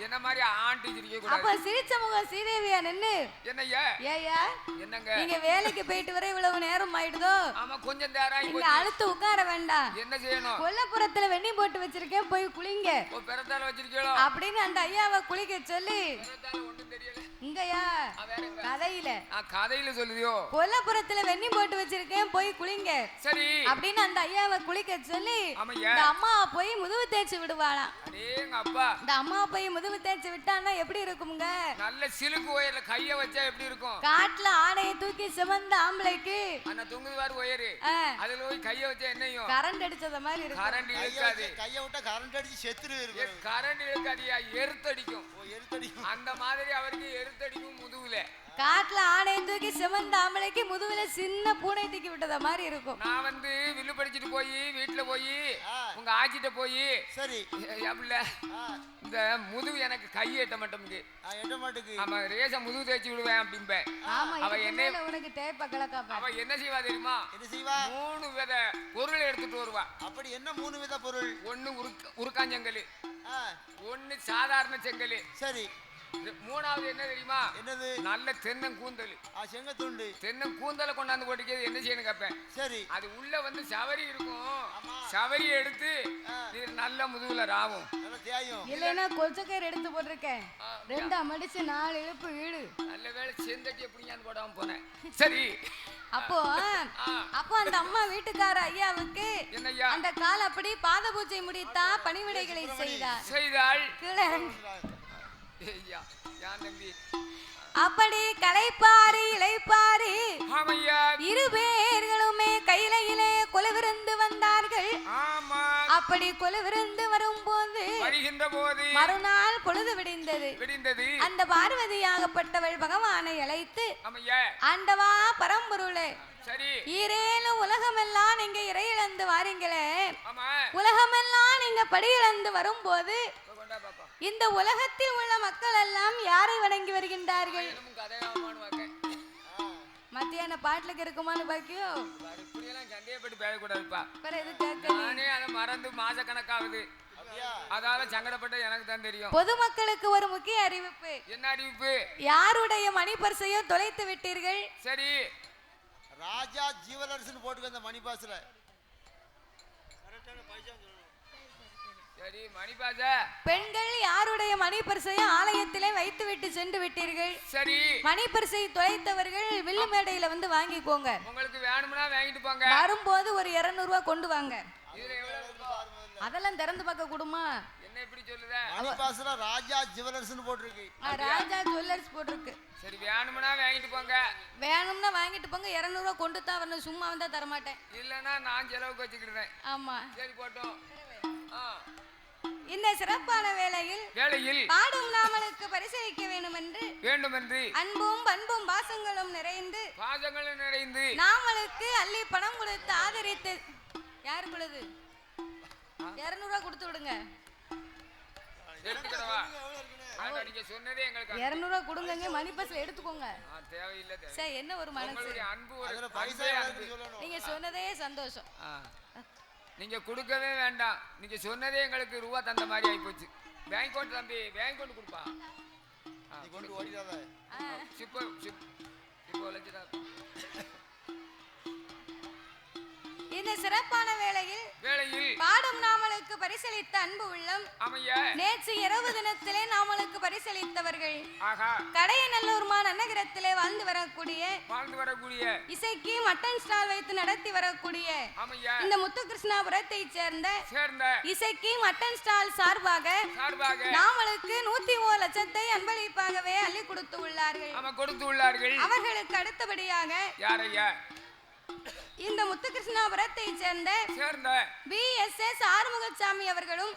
என்ன மாதிரி ஆண்டி சிரிக்க கூடாது.
அப்ப சிரிச்சவங்க சீதேவியா நின்னு
என்னய்யா?
ஏய்யா
என்னங்க
நீங்க வேலைக்கு போயிட்டு வர இவ்வளவு நேரம் ஆயிடுதோ?
ஆமா கொஞ்சம் நேரம் ஆயி
இங்க அழுத்து உட்கார வேண்டாம்.
என்ன செய்யணும்?
கொல்லப்புறத்துல வெண்ணி போட்டு வச்சிருக்கேன் போய் குளிங்க.
ஓ பெரத்தால வச்சிருக்கீங்களோ?
அப்படின்னு அந்த ஐயாவை குளிக்க சொல்லி
பெரத்தால ஒண்ணும் தெரியல.
இங்கயா கதையில
கதையில சொல்லுதியோ?
கொல்லப்புறத்துல வெண்ணி போட்டு வச்சிருக்கேன் போய் குளிங்க. சரி. அப்படின்னு அந்த ஐயாவை குளிக்க சொல்லி இந்த அம்மா போய் முதுகு தேய்ச்சி விடுவாளாம்.
அடேங்க அப்பா.
இந்த அம்மா போய் முதுகு தேய்ச்சி விட்டான்னா எப்படி இருக்கும்ங்க?
நல்ல சிலுக்கு ஒயர்ல கைய வச்சா எப்படி இருக்கும்?
காட்டுல ஆடையை தூக்கி சிவந்த ஆம்பளைக்கு
அண்ணா தொங்குது பாரு ஒயரு. அதுல போய் கைய வச்சா என்னையும்
கரண்ட் அடிச்சத மாதிரி இருக்கும்.
கரண்ட் இழுக்காது.
கைய விட்டா கரண்ட் அடிச்சு செத்துரு.
கரண்ட் இழுக்காதியா எர்த்தடிக்கும். எர்த்தடிக்கும். அந்த மாதிரி அவருக்கு எர்த்தடிக்கும் முதுகுல.
காட்டுல ஆணையை தூக்கி சிவந்த ஆம்பளைக்கு முதுகுல சின்ன பூனை தூக்கி விட்டத மாதிரி இருக்கும்.
நான் வந்து வில்லு படிச்சுட்டு போய் வீட்டுல போய் உங்க ஆச்சிட்ட போய் சரி அப்படில இந்த முதுகு எனக்கு கை எட்ட மாட்டேங்குது. எட்ட மாட்டேங்குது. ஆமா ரேச முதுகு தேய்ச்சி விடுவேன் அப்படிம்பேன். அவ என்ன
உனக்கு தேய்ப்ப கலக்காப்ப.
அவ என்ன செய்வா தெரியுமா? என்ன செய்வா? 3 வித பொருள் எடுத்துட்டு வருவா. அப்படி என்ன 3 வித பொருள்? ஒன்னு உருக்காஞ்செங்கல், ஒன்னு சாதாரண செங்கல், சரி மூணாவது என்ன தெரியுமா?
என்னது?
நல்ல தென்னங்கூந்தல்.
செங்கத்துண்டு.
தென்னங்கூந்தலை கொண்டாந்து போட்டுக்கிறது என்ன செய்யணும் கேப்பேன்.
சரி.
அது உள்ள வந்து சவரி இருக்கும். சவரி எடுத்து இது நல்ல முதுகுல ராவும்.
இல்லைன்னா கொச்சக்கயிறு எடுத்து போட்டிருக்கேன். 2 மடிச்சு 4 இழுப்பு வீடு.
நல்ல வேளை செந்தட்டி எப்படியான்னு போடாம போனேன். சரி.
அப்போ அந்த அம்மா வீட்டுக்கார ஐயாவுக்கு அந்த கால் அப்படி பாத பூஜை முடித்தா பணிவிடைகளை செய்தாள். கீழே அப்படி களைப்பாரி இளைப்பாரி இரு பேர்களுமே கையிலே கொலுவிருந்து வந்தார்கள். அப்படி கொலுவிருந்து வரும்போது மறுநாள் பொழுது விடிந்தது. அந்த பார்வதியாகப்பட்டவள் பகவானை அழைத்து, ஆண்டவா பரம்பொருளே, ஈரேழு உலகமெல்லாம் நீங்க இறையிழந்து வாரீங்களே, உலகமெல்லாம் நீங்க படியிழந்து வரும்போது இந்த உலகத்தில் உள்ள மக்கள் எல்லாம் யாரை வணங்கி வருகின்றார்கள்? மத்தியான பாட்டுக்கு இருக்குமான்னு பாக்கியோ
சந்தேகப்பட்டு பேசக்கூடாதுப்பா. மறந்து மாச கணக்காகுது. அதால சங்கடப்பட்ட எனக்கு தான் தெரியும்.
பொதுமக்களுக்கு ஒரு முக்கிய அறிவிப்பு.
என்ன அறிவிப்பு?
யாருடைய மணி பர்சையோ தொலைத்து விட்டீர்கள்.
சரி.
ராஜா ஜுவல்லர்ஸ்னு போட்டுக்க அந்த மணி பர்ஸ்ல.
சரி மணிபாஜ.
பெண்கள் யாருடைய மணி பர்சையை ஆலயத்திலே வைத்து விட்டு சென்று விட்டீர்கள்.
சரி.
மணி பர்சை தொலைத்தவர்கள் வில்லு மேடையில வந்து வாங்கிக்கோங்க.
உங்களுக்கு வேணும்னா வாங்கிட்டு போங்க.
வரும்போது ஒரு 200 ரூபாய் கொண்டு வாங்க. அதெல்லாம் திறந்து பார்க்க கூடுமா?
என்ன இப்படி சொல்லுத?
மணி பர்ஸ்ல ராஜா ஜுவல்லர்ஸ்னு போட்டுருக்கு.
ராஜா ஜுவல்லர்ஸ் போட்டுருக்கு.
சரி வேணும்னா வாங்கிட்டு போங்க.
வேணும்னா வாங்கிட்டு போங்க. 200 ரூபாய் கொண்டு தான் வரணும். சும்மா வந்தா தர மாட்டேன்.
இல்லனா நான் செலவுக்கு வச்சுக்கிறேன்.
ஆமா.
சரி போட்டோம்.
இந்த சிறப்பான வேளையில் பாடும் நாமளுக்கு பரிசளிக்க வேண்டும் என்று அன்பும் பண்பும் பாசங்களும் நிறைந்து நாமளுக்கு அள்ளி பணம் கொடுத்து ஆதரித்து யாரு கொடுது 200 ரூபாய் கொடுத்து விடுங்க.
நீங்க சொன்னதே எங்களுக்கு
200 ரூபாய் கொடுங்க. மணி பஸ்ல எடுத்துக்கோங்க.
தேவையில்லை.
சரி என்ன ஒரு மனசு
அன்பு ஒரு
பைசா
நீங்க சொன்னதே சந்தோஷம்.
நீங்க கொடுக்கவே வேண்டாம். நீங்க சொன்னதே எங்களுக்கு ரூபா தந்த மாதிரி ஆகி போச்சு. பேங்க் கொண்டு தம்பி பேங்க் கொண்டு கொடுப்பா.
கொண்டு ஓடிடாத.
சிப்போ லட்சம்.
இந்த சிறப்பான வேளையில் பாடும் நாமளுக்கு பரிசளித்த அன்பு உள்ளம் நேற்று இரவு தினத்திலே நாமளுக்கு பரிசளித்தவர்கள் கடையநல்லூர் நகரத்திலே வாழ்ந்து வரக்கூடிய இசைக்கு மட்டன் ஸ்டால் வைத்து நடத்தி வரக்கூடிய இந்த முத்துகிருஷ்ணாபுரத்தை சேர்ந்த இசைக்கு மட்டன் ஸ்டால் சார்பாக நாமளுக்கு 101 லட்சத்தை அன்பளிப்பாகவே அள்ளி கொடுத்து உள்ளார்கள். அவர்களுக்கு அடுத்தபடியாக இந்த முத்துகிருஷ்ணாபுரத்தை சேர்ந்த BSS ஆறுமுகசாமி அவர்களும்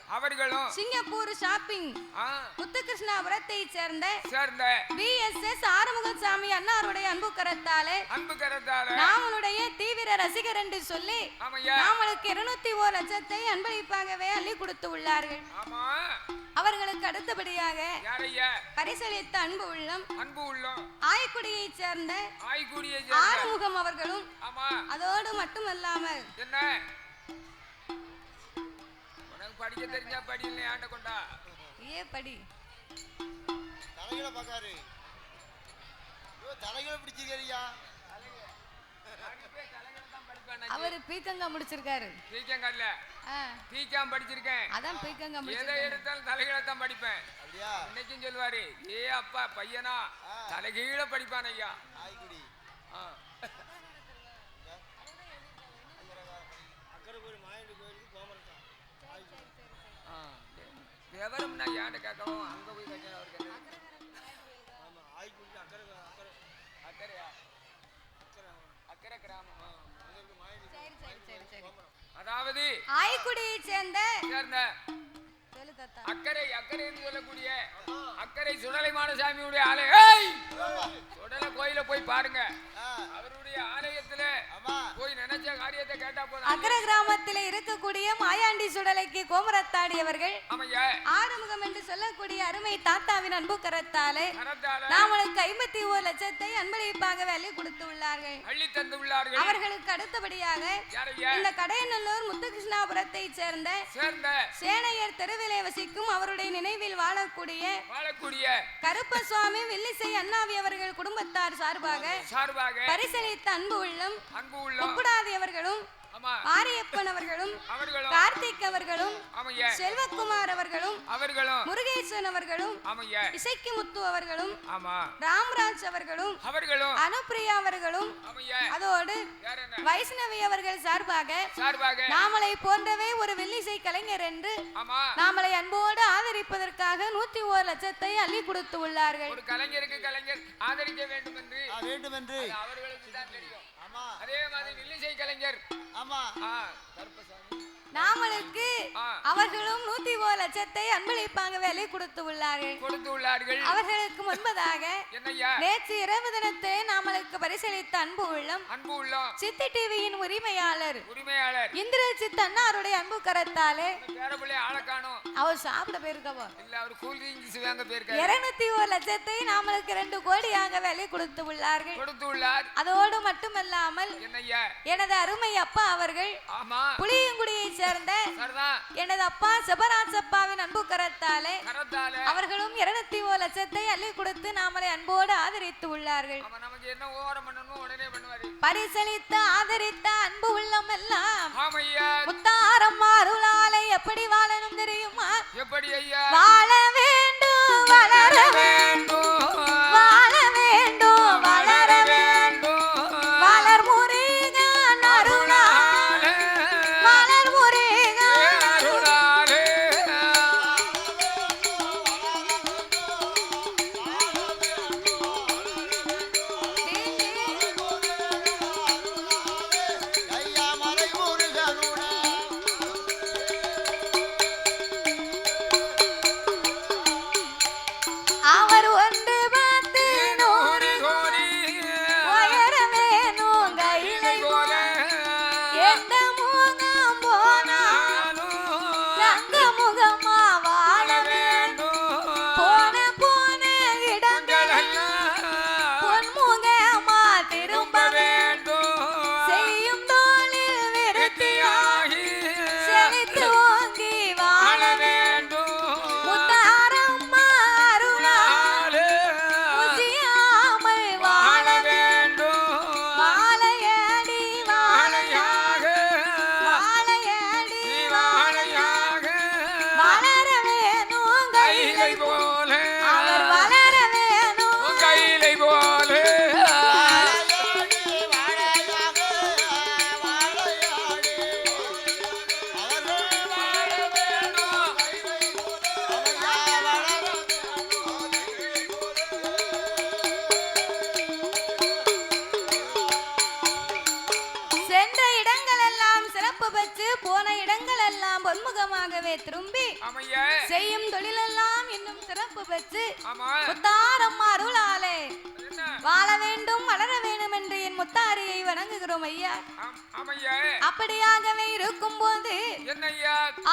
சிங்கப்பூர் ஷாப்பிங் முத்துகிருஷ்ணாபுரத்தை சேர்ந்த BSS ஆறுமுகசாமி அண்ணாருடைய அன்பு கரத்தாலே நாமளுடைய தீவிர ரசிகர் என்று சொல்லி நாமளுக்கு 201 லட்சத்தை அன்பளிப்பாகவே அள்ளி கொடுத்து உள்ளார்கள். அவர்களுக்கு அடுத்தபடியாக பரிசளித்த அன்பு உள்ளம் ஆய்க்குடியை சேர்ந்த ஆறுமுகம் அவர்களும் அதோடு மட்டுமல்லாமல்
என்ன உனக்கு படிக்க தெரிஞ்சா படி இல்லை ஆண்ட கொண்டா
படி
தலைகளை பாக்காரு தலைகளை பிடிச்சிருக்கியா
அவரு பீக்கங்கா முடிச்சிருக்காரு.
பீக்கங்கல்ல பீக்காம் படிச்சிருக்கேன்.
அதான் பீக்கங்கா
எதை எடுத்தாலும் தலைகளை தான் படிப்பேன். இன்னைக்கும் சொல்லுவாரு ஏ அப்பா பையனா தலைகீழ படிப்பான் ஐயா. விவரம்னா ஏன்ட கேட்கவும் அங்க போய் கட்டணும் அவருக்கு அக்கறை கிராமம். அதாவது
ஆய்க்குடியை சேர்ந்த
அக்கறை என்று சொல்லக்கூடிய அக்கறை சுடலைமான சாமியுடைய ஆலயம். சுடலை கோயில போய் பாருங்க. அவருடைய ஆலயத்தை கிராமத்துல போய் நினைச்ச காரியத்தை கேட்டா போதும்.
அக்ர கிராமத்தில் இருக்கக்கூடிய மாயாண்டி சுடலைக்கு கோமரத்தாடி அவர்கள் ஆறுமுகம் என்று சொல்லக்கூடிய அருமை தாத்தாவின் அன்பு கரத்தாலே நாமளுக்கு 51 லட்சத்தை அன்பளிப்பாக அள்ளி கொடுத்து உள்ளார்கள். அவர்களுக்கு அடுத்தபடியாக இந்த கடையநல்லூர் முத்துகிருஷ்ணாபுரத்தை சேர்ந்த சேனையர் தெருவிலே வசிக்கும் அவருடைய நினைவில் வாழக்கூடிய கருப்பசுவாமி வில்லிசை அண்ணாவி அவர்கள் குடும்பத்தார் சார்பாக பரிசளித்த அன்பு உள்ளம் முக்குடாதி அவர்களும் மாரியப்பன் அவர்களும் கார்த்திக் அவர்களும் செல்வகுமார் அவர்களும் முருகேசன் அவர்களும் இசைக்கு முத்து அவர்களும் ராம்ராஜ் அவர்களும் அனுப்பிரியா அவர்களும் அதோடு வைஷ்ணவி அவர்கள் சார்பாக நாமளை போன்றவே ஒரு வில்லிசை கலைஞர் என்று நாமளை அன்போடு ஆதரிப்பதற்காக 101 லட்சத்தை அள்ளி கொடுத்து உள்ளார்கள்.
ஒரு கலைஞருக்கு கலைஞர் ஆதரிக்க வேண்டும் என்று அவர்களுக்கு தான் தெரியும். அதே மாதிரி வில்லிசை கலைஞர்
நாமளுக்கு அவர்களும் 101 லட்சத்தை அன்பளிப்பாக வேலை கொடுத்து உள்ளார்கள். அவர்களுக்கு முன்பதாக நேற்று இரவு தினத்தை நாமளுக்கு பரிசளித்த அன்பு உள்ளம் சித்தி டிவியின் உரிமையாளர் இந்திரஜித் அண்ணாருடைய அன்பு கரத்தாலே அவர் சாப்பிட போயிருக்கவோ 201 லட்சத்தை நாமளுக்கு 2 கோடியாக வேலை கொடுத்து உள்ளார்கள். அதோடு மட்டுமல்லாமல் எனது அருமை அப்பா அவர்கள் புளியங்குடியை சேர்ந்த எனது அப்பா செபராஜப்பாவின் அன்பு கரத்தாலே அவர்களும் 201 லட்சத்தை அள்ளி கொடுத்து நாமளை அன்போடு ஆதரித்து உள்ளார்கள். பரிசளித்த ஆதரித்த அன்பு உள்ளம் எல்லாம் முத்தாரம்மா அருளாலை எப்படி வாழணும் தெரியுமா? வாழ வேண்டும் வளர வேண்டும் வாழ வேண்டும் வளர வேண்டும் வளர் முருகன் அருளாலே வளர் முருகன் அருளாலே அவர் ஒன்று பார்த்து 100 கோடி உயரமே நோங்கையிலை போல எந்த முகம் போனாலும் தங்க முகமா வாழ வேண்டும் போன இடங்களெல்லாம் பொன்முகமா திரும்ப வேண்டும் செய்யும் தோளில் விருத்தியாகி செழித்து ஓங்கி வாழ வேண்டும் முத்தாரம்மா அருளாலே முசியாமல் வாழ வேண்டும் வாழையடி வாழையாக வாழையடி வாழையாக வளர வேணும் கையிலை போல அவர் வளர வேணும் கையிலை போல சென்ற இடங்கள் எல்லாம் சிறப்பு பெற்று போன இடங்கள் எல்லாம் பொன்முகமாகவே திரும்பி செய்யும் தொழிலெல்லாம் இன்னும் சிறப்பு பெற்று முத்தாரம்மா அருளாலே வாழ வேண்டும் வளர வேண்டும் என்று என் முத்தாரியை வணங்குகிறோம் ஐயா. அப்படியாகவே இருக்கும் போது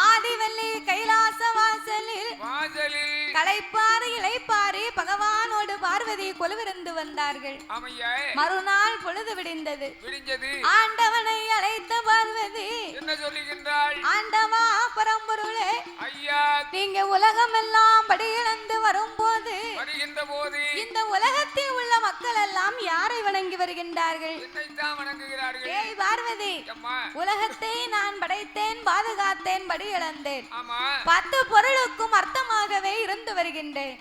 ஆதிவல்லி கைலாச வாசலில் களைப்பாறு இளைப்பாரி பகவானோடு பார்வதி கொலுவிருந்து வந்தார்கள். மறுநாள் பொழுது விடிந்தது. ஆண்டவனை அழைத்த பார்வதி
என்ன சொல்லுகின்றாள்?
ஆண்டவா பரம்பொருளே நீங்க உலகம் எல்லாம் படியிழந்து வரும்போது இந்த உலகத்தில் உள்ள மக்கள் எல்லாம் யாரை வணங்கி வருகின்றார்கள்? ஏய் பார்வதி, உலகத்தை நான் படைத்தேன், பாதுகாத்தேன், படி இழந்தேன், 10 பொருளுக்கும் அர்த்தமாகவே இருந்து வருகின்றேன்.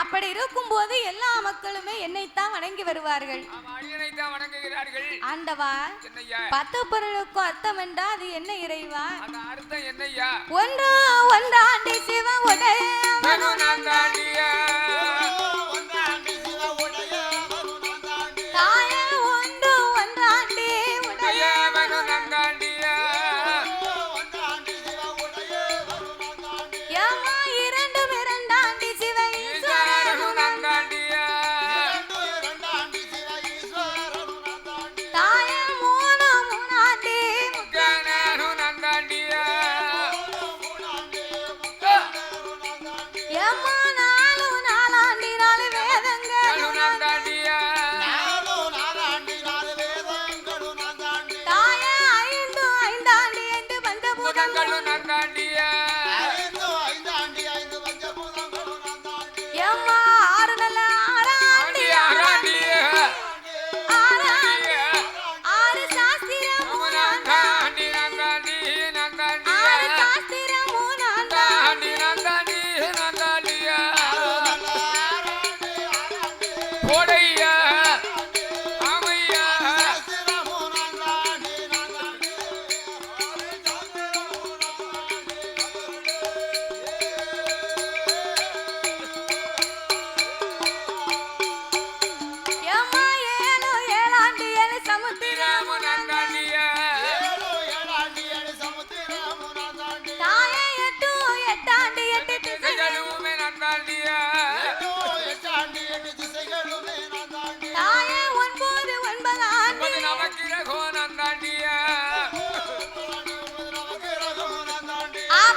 அப்படி இருக்கும் போது எல்லா மக்களுமே என்னைத்தான் வணங்கி வருவார்கள். ஆண்டவா 10 பொருளுக்கும் அர்த்தம் என்றால் அது என்ன இறைவா? ஒன்று ஒன்றாண்டி சிவ உடைய தாய ஒன்று ஒன்றாண்டி உடைய ஏமா இரண்டும் இரண்டாண்டி சிவ ஈஸ்வரன் தாய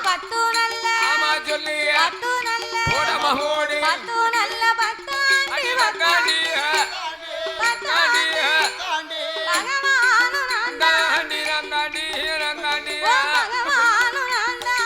பத்து நல்ல
ஆமா சொல்லு
பத்து நல்ல
போட மகோடி
பத்து நல்ல பத்தாண்டி பத்தாண்டி பகவானு நான்தான் ஓ பகவானு நான்தான்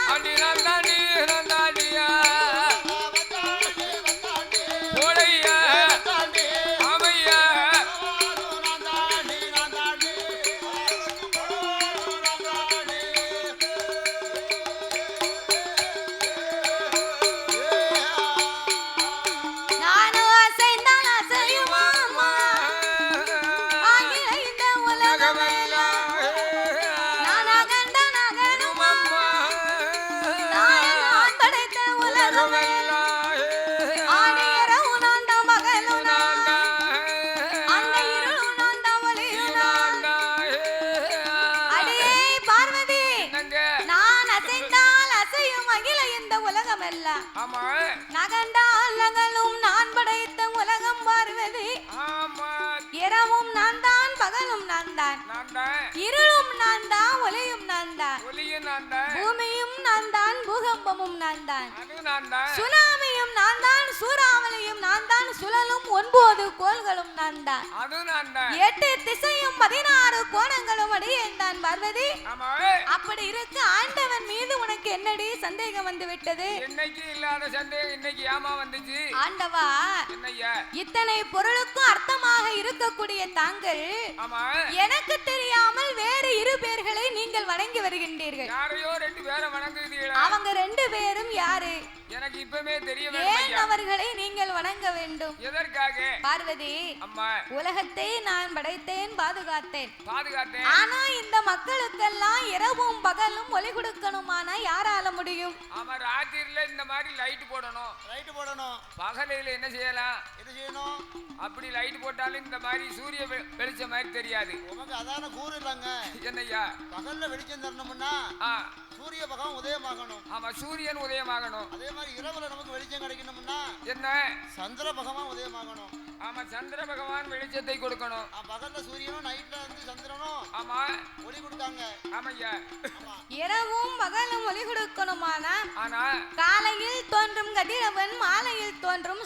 நானும் அசைந்தால் அசையுமாமா ஆகிற இந்த உலகமெல்லாம் நான் அகண்ட நகனுமாமா நான் படைத்த உலகமெல்லாம் ஆடி இரவு நான் தான் பகலும் நான் அந்த இருளும் நான் தான் ஒளியும் நான் அடியே பார்வதி நான் அசைந்தால் அசையும் அகில இந்த உலகமெல்லாம் நகண்டால் நகலும் நான் படைத்த உலகம் பார்வதி இரவும் நான் தான் பகலும் நான் தான் இருளும் நான் தான் ஒளியும் நான் தான் பூமியும் நான் தான் பூகம்பமும் நான் தான் சுனாமியும் நான் தான் சூறாவளியும் நான் தான் சுழலும் 9 கோள்களும் நான் தான் 8 திசையும் 16 கோணங்களும் அடியேன் தான் பார்வதி அப்படி இருக்க ஆண்டவன் மீது உனக்கு என்னடி சந்தேகம் வந்து விட்டது
இன்னைக்கு இல்லாத சந்தேகம் இன்னைக்கு ஏமா வந்துச்சு
ஆண்டவா இத்தனை பொருளுக்கும் அர்த்தமாக இருக்கக்கூடிய தாங்கள் எனக்கு தெரியாமல் வேறு 2 பேர்களை நீங்கள் வணங்கி வருகின்றீர்கள்
யாரையோ 2 பேரை வணங்குகிறீர்களா
அவங்க 2 பேரும் யாரு
எனக்கு இப்பவே தெரியவே
ஏன் அவர்களை நீங்கள் வணங்க வேண்டும்
எதற்காக
பார்வதி
அம்மா
உலகத்தை நான் படைத்தேன் பாதுகாத்தேன் ஆனா இந்த மக்களுக்கெல்லாம் இரவும் பகலும் ஒளி கொடுக்கணுமானா யாரால முடியும்
ஆமா ராத்திரில இந்த மாதிரி லைட் போடணும் பகலையில என்ன செய்யலாம் அப்படி லைட் போட்டாலும் இந்த மாதிரி சூரிய வெளிச்சம் மாதிரி தெரியாது
உமக்கு அதான கூறு இல்லங்க
என்னய்யா
பகல்ல வெளிச்சம் தரணும்னா சூரிய பகவான் உதயமாகணும்
ஆமா சூரியன் உதயமாகணும்
அதே மாதிரி இரவுல நமக்கு வெளிச்சம் கிடைக்கணும்னா
என்ன
சந்திர பகவான் உதயமாகணும்
ஆமா சந்திர பகவான் வெளிச்சத்தை கொடுக்கணும்
பகல்ல சூரியனும் நைட்ல வந்து சந்திரனும்
ஆமா
ஒளி கொடுத்தாங்க
ஆமையா
இரவும் பகலும் ஒளி கொடுக்கணுமானா
ஆனா
காலையில் தோன்றும் கதிரவன் மாலையில் தோன்றும்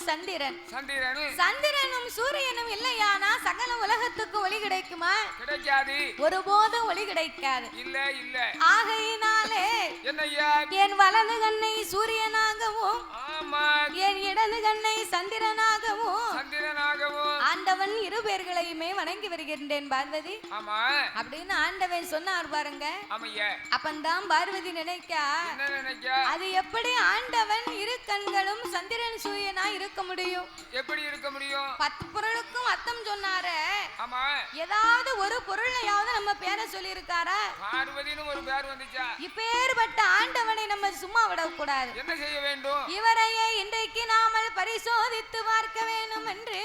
சந்திரனும் சூரியனும் இல்லையானா சகல உலகத்துக்கு ஒளி கிடைக்குமா
கிடைக்காது
ஒருபோதும் ஒளி கிடைக்காது
இல்ல
ஆகையினாலே
என்னய்யா
என் வலது கண்ணை சூரியனாகவும் என் இடது கண்ணை சந்திரனாகவும் ஆண்டவன் 2 பேர்களையுமே வணங்கி வருகின்றேன் பார்வதி அப்படின்னு ஆண்டவன் சொன்னார் பாருங்க அப்பந்தான் பார்வதி நினைக்கா அது எப்படி ஆண்டவன் 2 கண்களும் சந்திரன் சூரியனா இருக்க முடியும்
எப்படி இருக்க முடியும்
10 பொருளுக்கும் அர்த்தம் சொன்னாரு ஏதாவது ஒரு பொருளையாவது நம்ம பேரை சொல்லி இருக்காரா
பார்வதின்னு ஒரு பேர் வந்துச்சா
இப்பேற்பட்ட ஆண்டவனை நம்ம சும்மா விடக்கூடாது
என்ன செய்ய வேண்டும்
இவரையே இன்றைக்கு நாமல் பரிசோதித்து பார்க்க வேண்டும் என்று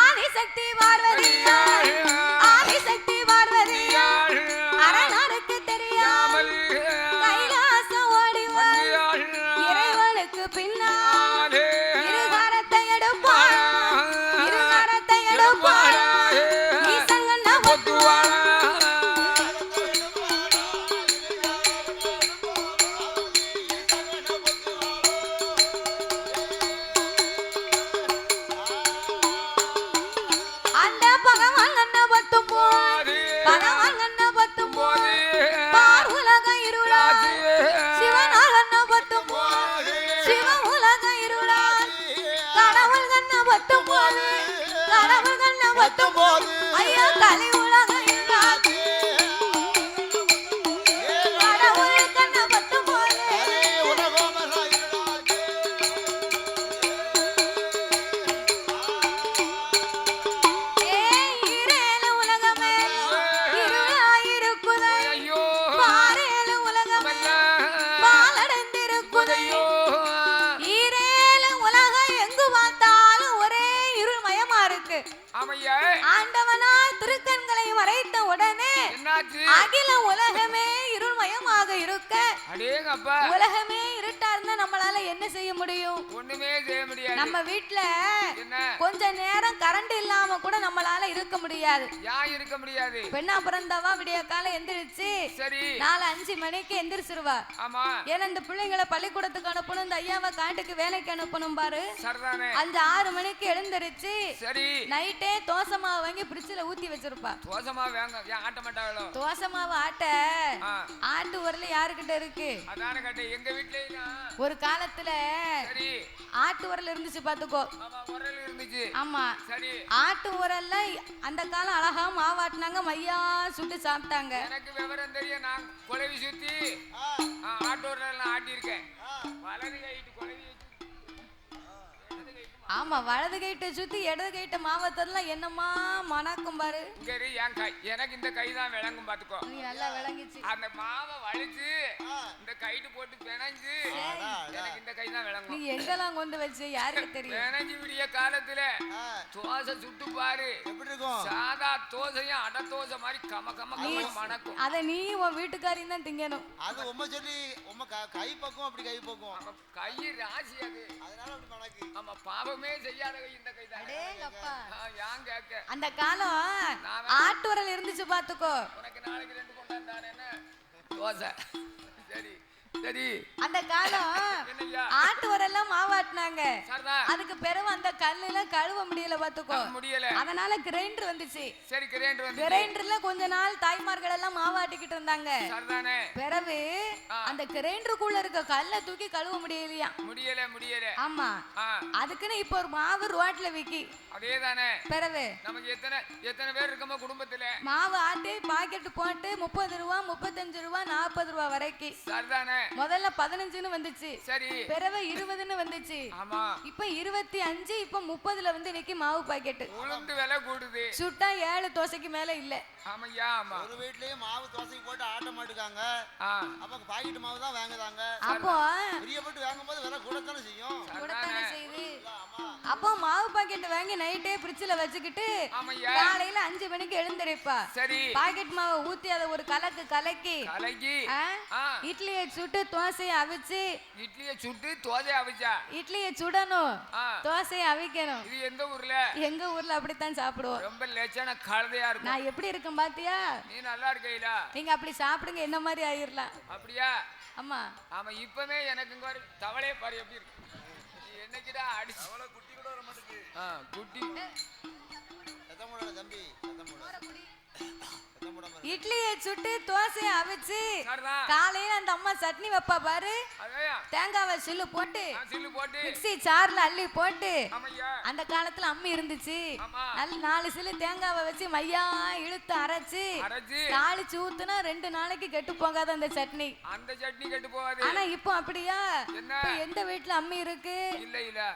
ஆதிசக்தி பார்வதி அரணருக்கு தெரியாமல் கைலாசம் ஓடிவாள் இறைவனுக்கு பின்னால் இருகரத்தை எடுப்பாள் ஈசங்கண்ண ஒத்துவாள் ஐயா தலை உலக கடவுள் கண்ண பட்டும் போலே ஈரேழு உலகமே இருளாயிருக்குதை பாரேழு உலகமே பாலடைந்திருக்குதை ஈரேழு உலகம் எங்கு பார்த்தாலும் ஒரே இருள் மயமா இருக்கு ஆண்டவனா திருக்கண்களை மறைத்த உடனே அகில உலகமே இருள்மயமாக இருக்கும் முழுக்க
அடேங்கப்பா
உலகமே இருட்டா இருந்தா நம்மளால என்ன செய்ய முடியும்?
ஒண்ணுமே செய்ய முடியாது.
நம்ம வீட்ல
என்ன
கொஞ்ச நேரம் கரண்ட் இல்லாம கூட நம்மளால இருக்க முடியாது.
ஏன் இருக்க முடியாது?
பெண்ணா பிறந்தவா விடிய காலம் எந்திரிச்சு
சரி
4-5 மணிக்கு எந்திரிச்சிருவா.
ஆமா
ஏன்னா இந்த பிள்ளைங்களை பள்ளிக்கூடத்துக்கு அனுப்பணும், இந்த ஐயாவை காட்டுக்கு வேலைக்கு அனுப்பணும் பாரு.
சரிதானே.
5-6 மணிக்கு எழுந்திருச்சு
சரி
நைட்டே தோசை மாவு வாங்கி பிரிட்ஜ்ல ஊத்தி வச்சிருப்பா.
தோசை மாவு வாங்க ஏன் ஆட்ட மாட்டாங்களோ?
தோசை மாவு ஆட்டு உரல் யாருக்கிட்ட இருக்கு?
அதானே கேட்டேன். எங்க வீட்லயும்
ஒரு காலத்துல
சரி
ஆட்டு உரல் இருந்துச்சு பாத்துக்கோ.
ஆமா உரல் இருந்துச்சு.
ஆமா
சரி
ஆட்டு உரல்ல அந்த காலம் அழகா மாவாட்டினாங்க, மையா சுட்டு சாப்பிட்டாங்க.
எனக்கு விவரம் தெரியும். நான் குழவி சுத்தி ஆட்டு உரல் ஆட்டி இருக்கேன். வலது கைட்டு குழவி
ஆமா வலது கைட்ட சுத்தி இடது கைட்ட மாவத்தெல்லாம் என்னமா மணக்கும் பாரு.
சரி என் கை எனக்கு இந்த கை தான் விளங்கும் பாத்துக்கோ.
நல்லா விளங்கிச்சு.
அந்த மாவை வலிச்சு இந்த கைட்டு போட்டு பிணைஞ்சு எனக்கு இந்த கை தான் விளங்கும்.
நீ எங்கெல்லாம் கொண்டு வச்சு யாருக்கு தெரியும்?
பிணைஞ்சு விடிய காலத்துல தோசை சுட்டு பாரு எப்படி இருக்கும். சாதா தோசையும் அடை தோசை மாதிரி கம கம மணக்கும்.
அத நீ உன் வீட்டுக்காரையும் தான் திங்கணும்.
அது உம்மை சொல்லி உம்மை கை பக்கம் அப்படி கை பக்கம்
கை ராசி அது.
அதனால அப்படி மணக்கு.
ஆமா பாவமே செய்யாத கை இந்த கை தான்.
அடேங்கப்பா.
ஏன் கேக்க
அந்த காலம் ஆட்டு உரல் இருந்துச்சு பாத்துக்கோ.
உனக்கு நாளைக்கு 2 கொண்டாந்தானே தோசை. சரி சரி
அந்த காலம் ஆட்டு உரல்லாம் மாவாட்டினாங்க. அதுக்கு பிறகு அந்த கல்லுல கழுவ முடியல பாத்துக்கோ.
முடியல.
அதனால கிரைண்டர் வந்துச்சு.
சரி கிரைண்டர் வந்து
கிரைண்டர்ல கொஞ்ச நாள் தாய்மார்கள் எல்லாம் மாவாட்டிக்கிட்டு இருந்தாங்க.
சரிதானே.
பிறகு அந்த கிரைண்டருக்குள்ள இருக்க கல்லை தூக்கி கழுவ முடியலையா?
முடியல.
ஆமா அதுக்குன்னு இப்ப ஒரு மாவு ரோட்ல விக்கி.
அதேதானே.
பிறகு
நமக்கு எத்தனை பேர் இருக்கமோ குடும்பத்துல
மாவு ஆட்டி பாக்கெட் போட்டு 30 ரூபா 35 ரூபா 40 ரூபா வரைக்கும்.
சரிதானே.
முதல்ல 15ன்னு வந்துச்சு.
சரி
பிறகு 20ன்னு வந்துச்சு.
ஆமா
இப்ப 25 இப்ப 30ல வந்து நிக்கி மாவு பாக்கெட்.
உளுந்து விலை கூடுது.
சுட்டா 7 தோசைக்கு மேல இல்ல.
ஆமாய்யா ஆமா.
ஒரு வீட்லயே மாவு தோசைக்கு போட்டு ஆட்ட மாட்டுக்காங்க. அப்ப பாக்கெட் மாவு தான் வாங்குறாங்க.
அப்போ
பிரியப்பட்டு வாங்கும்போது விலை கூடத்தானே செய்யும்.
கூடத்தானே செய்யுது. அப்போ மாவு பாக்கெட் வாங்கி நைட்டே ஃப்ரிட்ஜ்ல வச்சுக்கிட்டு காலையில 5 மணிக்கு எழுந்திருப்பா.
சரி
பாக்கெட் மாவை ஊத்தி அத ஒரு கலக்கி இட்லியை சுட்டு தோசையை அவிச்சு.
இட்லியை சுட்டு தோசை அவிச்சா? இட்லியை
சுடணும் தோசையை அவிக்கணும்.
இது எந்த ஊர்ல?
எங்க ஊர்ல அப்படித்தான் சாப்பிடுவோம்.
ரொம்ப லட்சண கழுதையா இருக்கும்.
நான் எப்படி இருக்கேன் பாத்தியா?
நீ நல்லா இருக்கீங்களா?
நீங்க அப்படி சாப்பிடுங்க என்ன மாதிரி ஆயிரலாம்.
அப்படியா?
ஆமா
ஆமா இப்பவே எனக்கு இங்க ஒரு தவளையே பாரு எப்படி இருக்கு. என்னைக்குடா அடிச்சு அவளை குட்டி கூட வர மாட்டேங்குது. குட்டி
சத்தம் தம்பி
இட்லியை சுட்டு தோசையை அவிச்சு காலையில அந்த அம்மா சட்னி வைப்பா பாரு. தேங்காவை சில்லு போட்டு மிக்ஸி சார்ல அள்ளி போட்டு. அந்த காலத்துல அம்மி இருந்துச்சு. நல்ல 4 சில்லு தேங்காவை வச்சு மையா இழுத்து அரைச்சு தாளிச்சு ஊத்துனா 2 நாளைக்கு கெட்டு போகாது அந்த சட்னி.
அந்த சட்னி கெட்டு போகாது.
ஆனா இப்போ அப்படியா? எந்த வீட்டுல அம்மி இருக்கு?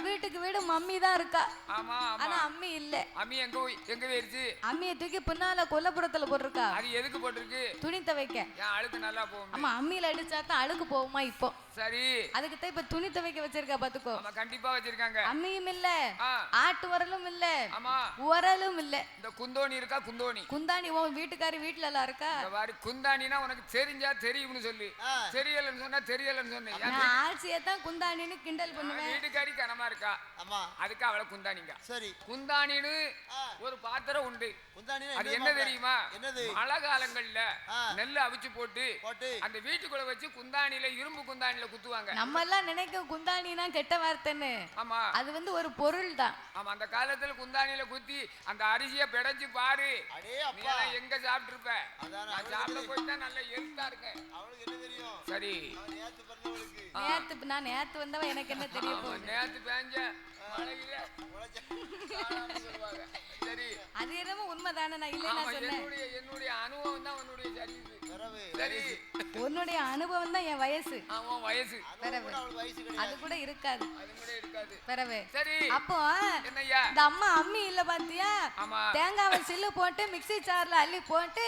வீட்டுக்கு வீடு மம்மி தான் இருக்கா. ஆனா அம்மி இல்ல.
அம்மி எங்க போயிருச்சு?
அம்மியை தூக்கி பின்னால கொல்லப்புறத்துல போட்டிருக்கா.
அது எதுக்கு போட்டிருக்கு?
துணி துவைக்க.
அழுக்கு நல்லா போகும்.
ஆமா அம்மியில அடிச்சா தான் அழுக்கு போகுமா இப்போ.
சரி
அதுக்கு தான் இப்ப துணி துவைக்க வச்சிருக்கா பாத்துக்கோ.
ஆமா கண்டிப்பா வச்சிருக்காங்க.
அம்மியும் இல்ல ஆட்டு உரலும் இல்ல.
ஆமா
உரலும் இல்ல.
இந்த குந்தோணி இருக்கா? குந்தாணி
உன் வீட்டுக்காரி வீட்டுல எல்லாம் இருக்கா?
குந்தாணினா உனக்கு தெரிஞ்சா தெரியும்னு சொல்லி தெரியலன்னு சொன்னா தெரியலன்னு சொன்னேன்.
நான் ஆட்சியை தான் குந்தாணின்னு கிண்டல் பண்ணுவேன்.
வீட்டுக்காரி கனமா இருக்கா?
ஆமா அதுக்கு
அவளை குந்தாணிங்க.
சரி
குந்தாணின்னு ஒரு பாத்திரம் உண்டு. அது என்ன தெரியுமா? மழை காலங்கள்ல நெல்லை அவிச்சு போட்டு அந்த வீட்டுக்குள்ள வச்சு குந்தாணியில இரும்பு குந்தாணியில குத்துவாங்க.
நம்ம எல்லாம் நினைக்க குந்தாணினா கெட்ட வார்த்தைன்னு.
ஆமா
அது வந்து ஒரு பொருள் தான்.
ஆமா அந்த காலத்துல குந்தாணியில குத்தி அந்த அரிசியை பிடைச்சு பாரு. எங்க சாப்பிட்டு இருப்ப? சாப்பிட போயிட்டா நல்ல எழுத்தா இருக்கு. அவளுக்கு என்ன தெரியும்? சரி
நேத்து வந்தவன் எனக்கு என்ன தெரியும்?
நேத்து பேஞ்ச மழையில சரி
அது என்னமோ உண்மைதானே. நான் இல்ல நான் சொன்னேன்.
என்னுடைய அனுபவம் தான் உன்னுடைய சரி.
உன்னுடைய அனுபவம் தான் என் வயசு.
அவன் வயசு
அது கூட இருக்காது.
சரி
அப்போ
என்னய்யா
இந்த அம்மா அம்மி இல்ல பாத்தியா? தேங்காவை சில்லு போட்டு மிக்ஸி சார்ல அள்ளி போட்டு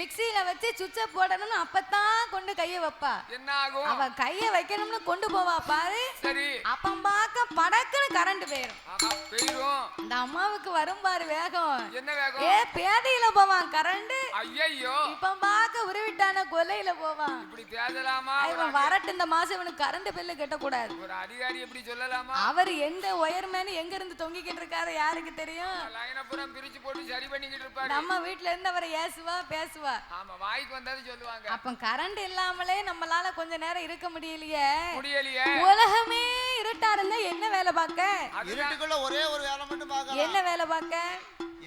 மிக்ஸில வச்சு சுவிட்ச போடணும்னு அப்பதான் கொண்டு கைய வைப்பா.
என்ன ஆகும்?
அவ கைய வைக்கணும்னு கொண்டு போவா பாரு.
சரி
அப்ப பாக்க படக்குன்னு கரண்ட் போயிரும். இந்த அம்மாவுக்கு வரும் பாரு வேகம்.
என்ன வேகம்?
பேதியில போவான் கரண்ட்.
ஐயோ
இப்ப பாக்க உருவிட்டான கொல்லையில போவான்.
இப்படி பேசலாமா?
இவன் வரட்டு இந்த மாசம் இவனுக்கு கரண்ட் பில்லு கட்ட கூடாது.
ஒரு அதிகாரி எப்படி சொல்லலாமா?
அவர் எந்த ஒயர்மேன் எங்க இருந்து தொங்கிக்கிட்டு இருக்காரு யாருக்கு தெரியும்?
லைனப்புறம் பிரிச்சு போட்டு சரி பண்ணிக்கிட்டு இருப்பாரு.
நம்ம வீட்ல இருந்து அவரை ஏசுவா பேசுவா.
ஆமா, வாய்க்கு வந்தது சொல்லுவாங்க.
அப்ப கரண்ட் இல்லாமலே நம்மளால கொஞ்ச நேரம் இருக்க முடியலையே. உலகமே இருட்டா இருந்தா என்ன வேலை பார்க்க?
இருட்டுக்குள்ள ஒரே ஒரு வேலை மட்டும் பார்க்கலாம்.
என்ன வேலை பார்க்க?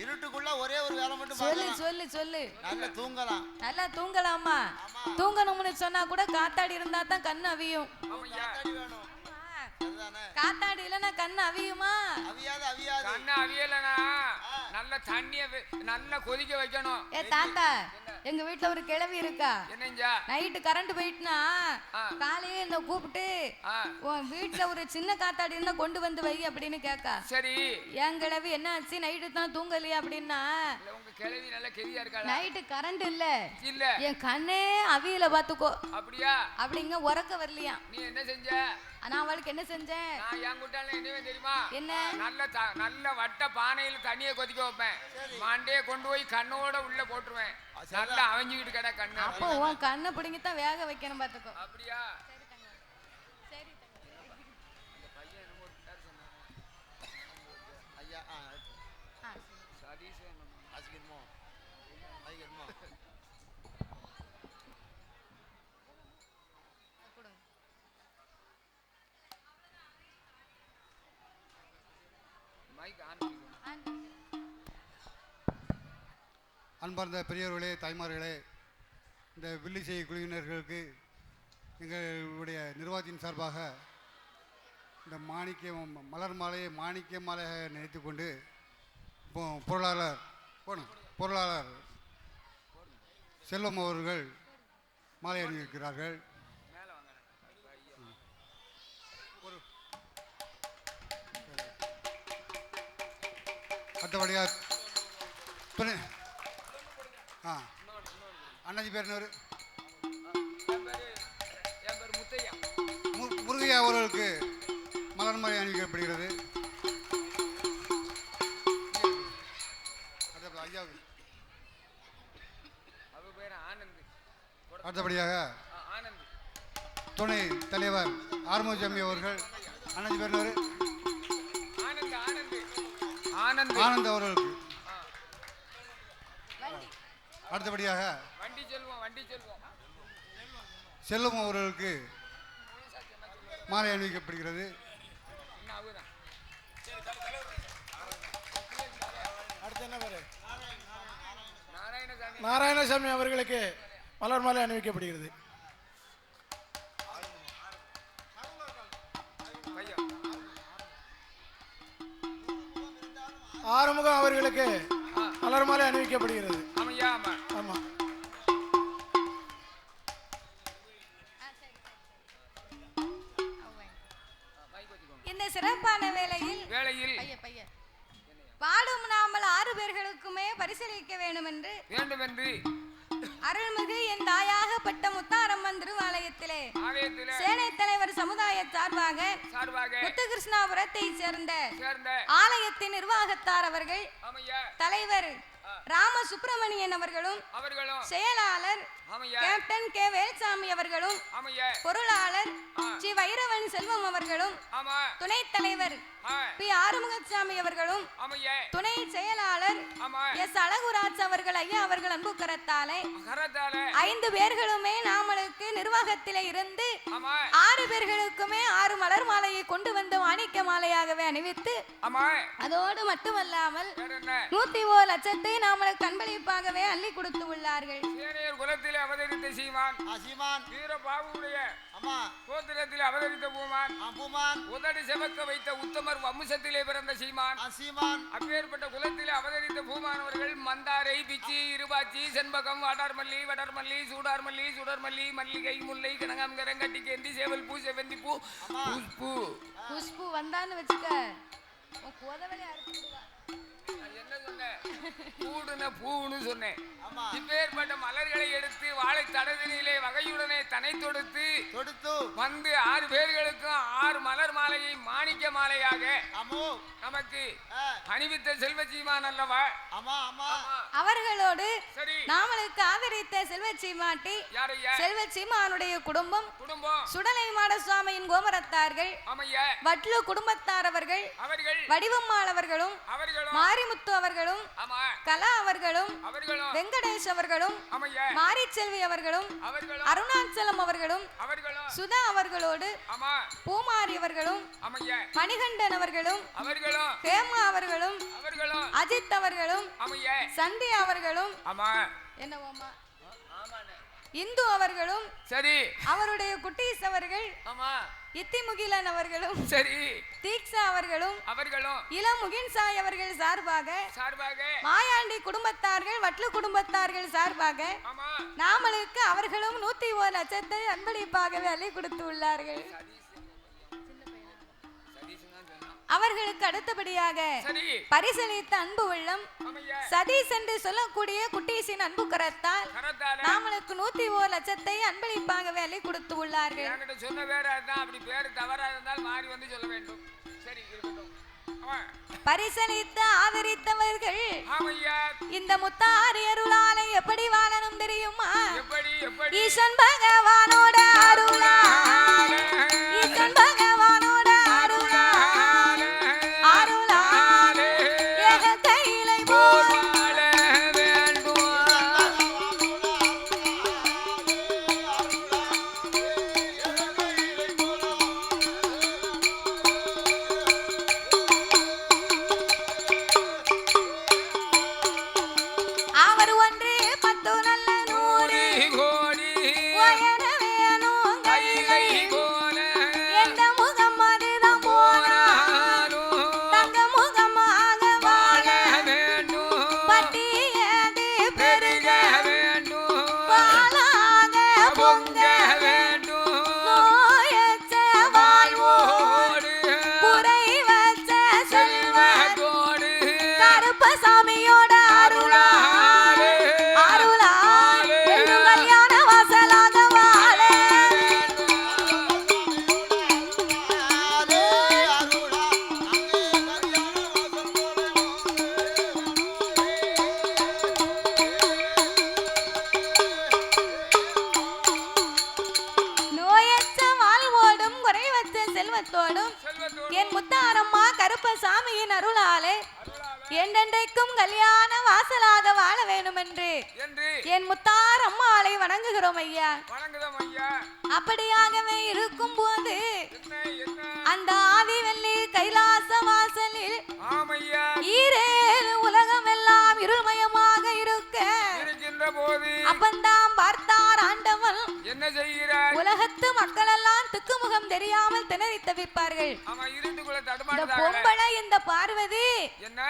இருட்டுக்குள்ள ஒரே ஒரு வேலை மட்டும்
சொல்லு சொல்லு சொல்லு.
நல்லா தூங்கலாம்.
நல்லா தூங்கலாமா? தூங்கணும்னு சொன்னா கூட காத்தாடி இருந்தா தான் கண்ணு அவியும்.
காத்தாடி வேணும்.
காத்தாடி இல்லனா கண்ணு அவியுமா?
அவியாது அவியாது.
கண்ணு அவியலனா நல்ல தண்ணிய நல்லா கொதிக்க வைக்கணும்.
ஏ தாத்தா, எங்க வீட்ல ஒரு கிழவி இருக்கா.
என்னஞ்சா?
நைட்டு கரண்ட் போயிட்டுனா காலையே இந்த கூப்பிட்டு உன் வீட்ல ஒரு சின்ன காத்தாடி இருந்தா கொண்டு வந்து வை அப்படின்னு கேக்கா.
சரி.
என் கிழவி என்ன ஆச்சு நைட்டு தான் தூங்கலையா அப்படின்னா,
உங்க கிழவி நல்ல கெரியா இருக்காளா?
நைட்டு கரண்ட் இல்ல.
இல்ல.
என் கண்ணே அவியல பாத்துக்கோ.
அப்படியா?
அப்படிங்க உறக்க வரலையா?
நீ என்ன செஞ்ச?
நான் அவளுக்கு என்ன செஞ்சேன்?
நான் என் குட்டால என்னவே தெரியுமா?
என்ன?
நல்ல வட்ட பானையில தண்ணியை கொதிக்க வைப்பேன். மண்டையை கொண்டு போய் கண்ணோட உள்ள போட்டுருவேன். நல்லா அவஞ்சிக்கிட்டு கடை கண்ணு.
அப்போ உன் கண்ணை பிடிங்கி தான் வேக வைக்கணும் பாத்துக்கோ.
அப்படியா?
சரி
ஐயா
சதீஷ்
அசிங்கமோ ஐயமோ
மைக் ஆன் பண்ணு.
அன்பார்ந்த பெரியவர்களே, தாய்மார்களே, இந்த வில்லிசை குழுவினர்களுக்கு எங்களுடைய நிர்வாகத்தின் சார்பாக இந்த மலர் மாலையை மாணிக்க மாலையாக நினைத்து கொண்டு பொருளாளர் செல்வம் அவர்கள் மாலை அணிவிக்கிறார்கள். அடுத்தபடியாக துணை அண்ணாஜி பேர் என்ன? முருகையா அவர்களுக்கு மலர் மாலை அணிவிக்கப்படுகிறது. அடுத்தபடியாக துணை தலைவர் ஆறுமுகசாமி அவர்கள் அண்ணாஜி பேர் என்ன? ஆனந்த் அவர்களுக்கு. அடுத்தபடியாக செல்வம் அவர்களுக்கு மாலை அணிவிக்கப்படுகிறது.
நாராயணசாமி அவர்களுக்கு மலர் மாலை அணிவிக்கப்படுகிறது. ஆறுமுகம் அவர்களுக்கு மலர் மாலை அணிவிக்கப்படுகிறது. ஆமா.
இந்த சிறப்பான வேளையில் வாழும் நாமல் 6 பேர்களுக்குமே பரிசீலிக்க வேண்டும் என்று அருள்மிகு என் தாயாகப்பட்ட முத்தாரம்மன் திருவாலயத்திலே சேனை தலைவர் சமுதாய சார்பாக முத்துகிருஷ்ணாபுரத்தை சேர்ந்த ஆலயத்தின் நிர்வாகத்தார் அவர்கள் தலைவர் ராம சுப்பிரமணியன் அவர்களும் செயலாளர் கேப்டன் கே வேல்சாமி அவர்களும் பொருளாளர் ஸ்ரீ வைரவன் செல்வம் அவர்களும் துணைத் தலைவர் பி ஆறுமுகசாமி அவர்களும் துணை செயலாளர் எஸ் அழகுராஜ் அவர்கள் ஐயா அவர்கள் அன்பு கரத்தாலே 5 பேர்களுமே நாமளுக்கு நிர்வாகத்திலே இருந்து 6 பேர்களுக்குமே 6 மலர் மாலையை கொண்டு வந்து மாணிக்க மாலையாகவே அணிவித்து அதோடு மட்டுமல்லாமல் 101 லட்சத்தை நாமளுக்கு அன்பளிப்பாகவே அள்ளி கொடுத்து உள்ளார்கள்.
குலத்திலே அவதரித்த சீமான் வீரபாகுடைய கோத்திரத்தில் அவதரித்த பூமான் உதடு செவக்க வைத்த உத்தமர் வம்சத்திலே பிறந்த சீமான் அப்பேற்பட்ட குலத்திலே அவதரித்த பூமான் அவர்கள் மந்தாரை பிச்சி இருபாச்சி செண்பகம் வடர்மல்லி சுடர்மல்லி மல்லிகை முல்லை கனகம் கரங்கட்டி கேந்தி சேவல் பூ செவந்தி பூ
புஷ்பு வந்தான்னு வச்சுக்க
என்ன சொன்னேன்? பூடுன பூன்னு சொன்னேன். இப்பேற்பட்ட மலர்களை எடுத்து வாழை தடவினிலே வகையுடனே தனை தொடுத்து
தொடுத்து
வந்து 6 பேர்களுக்கும் 6 மலர் மாலையை மாணிக்க மாலையாக நமக்கு அணிவித்த செல்வச்சீமான் அல்லவா?
அவர்களோடு நாமளுக்கு ஆதரித்த செல்வச்சீமாட்டி செல்வச்சீமானுடைய குடும்பம் சுடலை மாட சுவாமியின் கோமரத்தார்கள், வட்லு குடும்பத்தார் அவர்கள், வடிவம்மாள் அவர்களும், மாரிமுத்து அவர்களும், கலா அவர்களும், வெங்கடேஷ் அவர்களும், மாரிச்செல்வி அவர்களும், அருணாச்சலம் அவர்களும், சுதா அவர்களோடு பூமாரி அவர்களும், மணிகண்டன் அவர்களும், ஹேமா அவர்களும், அஜித் அவர்களும், சந்தியா அவர்களும், என்னவோமா இந்து அவர்களும், சரி அவருடைய குட்டீஸ் அவர்கள், இத்திமுகிலன் அவர்களும், சரி தீக்ஷா அவர்களும், இளமுகின் சாய் அவர்கள் சார்பாக மாயாண்டி குடும்பத்தார்கள், வட்லு குடும்பத்தார்கள் சார்பாக நாமளுக்கு அவர்களும் 101 லட்சத்தை அன்பளிப்பாகவே அள்ளி கொடுத்து உள்ளார்கள். அவர்களுக்கு அடுத்தபடியாக பரிசளித்த அன்பு உள்ளம் சதீஷ் என்று சொல்லக்கூடிய குட்டீஸின் அன்பு கரத்தால் நாமளுக்கு 101 லட்சத்தை அன்பளிப்பாகவே அள்ளி கொடுத்து உள்ளார்கள்.
சொன்ன பேர் அப்படி பேர் தவறா இருந்தால் மாறி வந்து சொல்ல வேண்டும். சரி இருக்கட்டும்.
பரிசளித்து ஆதரித்தவர்கள் இந்த முத்தாரி அருளாலை எப்படி வாழணும் தெரியுமா? ஈசன் பகவானோட அருளா, ஈசன் பகவானோட அருளா, அருளாலே ஏக கையிலை போல் அவர் ஒன்று 10 நல்ல 100 கோடி உயர வேணும் கையிலை போல எந்த முகம் அதுதான் போனாலும் தங்க முகமாக வாழ வேண்டும், பட்டியது பெருக வேண்டும், பாலாக பொங்க வேண்டும், நோயற்ற வாழ்வோடு குறை வச்ச செல்வத்தோடு கருப்பசாமியோட அருளா அருளால் என்றும் கல்யாண வாசலாக வாழ நோயற்ற வாழ்வோடும் குறைவற்ற செல்வத்தோடும் என் முத்தாரம்மா கருப்பசாமியின் அருளாலே என்றென்றைக்கும் கல்யாண வாசலாக வாழ வேண்டும் என்று என் முத்தார் அம்மாளை வணங்குகிறோம் ஐயா. அப்படியாகவே இருக்கும் போது அந்த ஆதிவெள்ளி கைலாச வாசலில் ஈரேழு உலகம் எல்லாம் இருள்மயமாக இருக்க அப்பந்தான் பார்த்தார் ஆண்டவன்
என்ன செய்கிறார்?
உலகத்து மக்கள் எல்லாம் திக்குமுகம் தெரியாமல் திணறி தவிப்பார்கள். இந்த பொம்பளை இந்த பார்வதி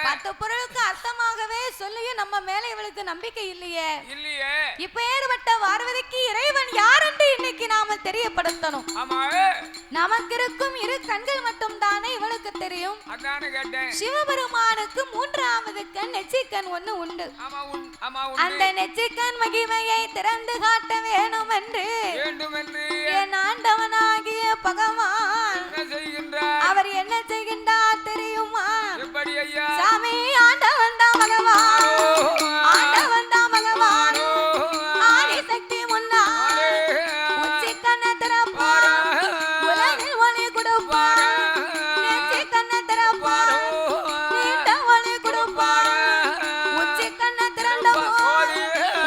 10 பொருளுக்கு அர்த்தமாகவே சொல்லியும் நம்ம மேல இவளுக்கு நம்பிக்கை இல்லையே. இப்பேற்பட்ட பார்வதிக்கு இறைவன் யார் என்று இன்னைக்கு நாம தெரியப்படுத்தணும். நமக்கு இருக்கும் 2 கண்கள் மட்டும் தானே இவளுக்கு தெரியும். சிவபெருமானுக்கு 3வது கண் நெற்றிக்கண் ஒண்ணு உண்டு. அந்த நெற்றிக்கண் மகிமையை திறந்து காட்ட வேணும் என்று என் ஆண்டவனாகிய பகவான் அவர் என்ன செய்கின்றார் தெரியுமா? சாமி ஆண்டவன் தான் பகவான், ஆண்டவன் தான் பகவான், ஆதிசக்தி முன்னாள் உச்சி கண்ண திறப்பார், உலகில் ஒளி கொடுப்பார், நெற்றி கண்ண திறப்பார், நீண்ட ஒளி கொடுப்பார், உச்சி கண்ண திறந்த போது,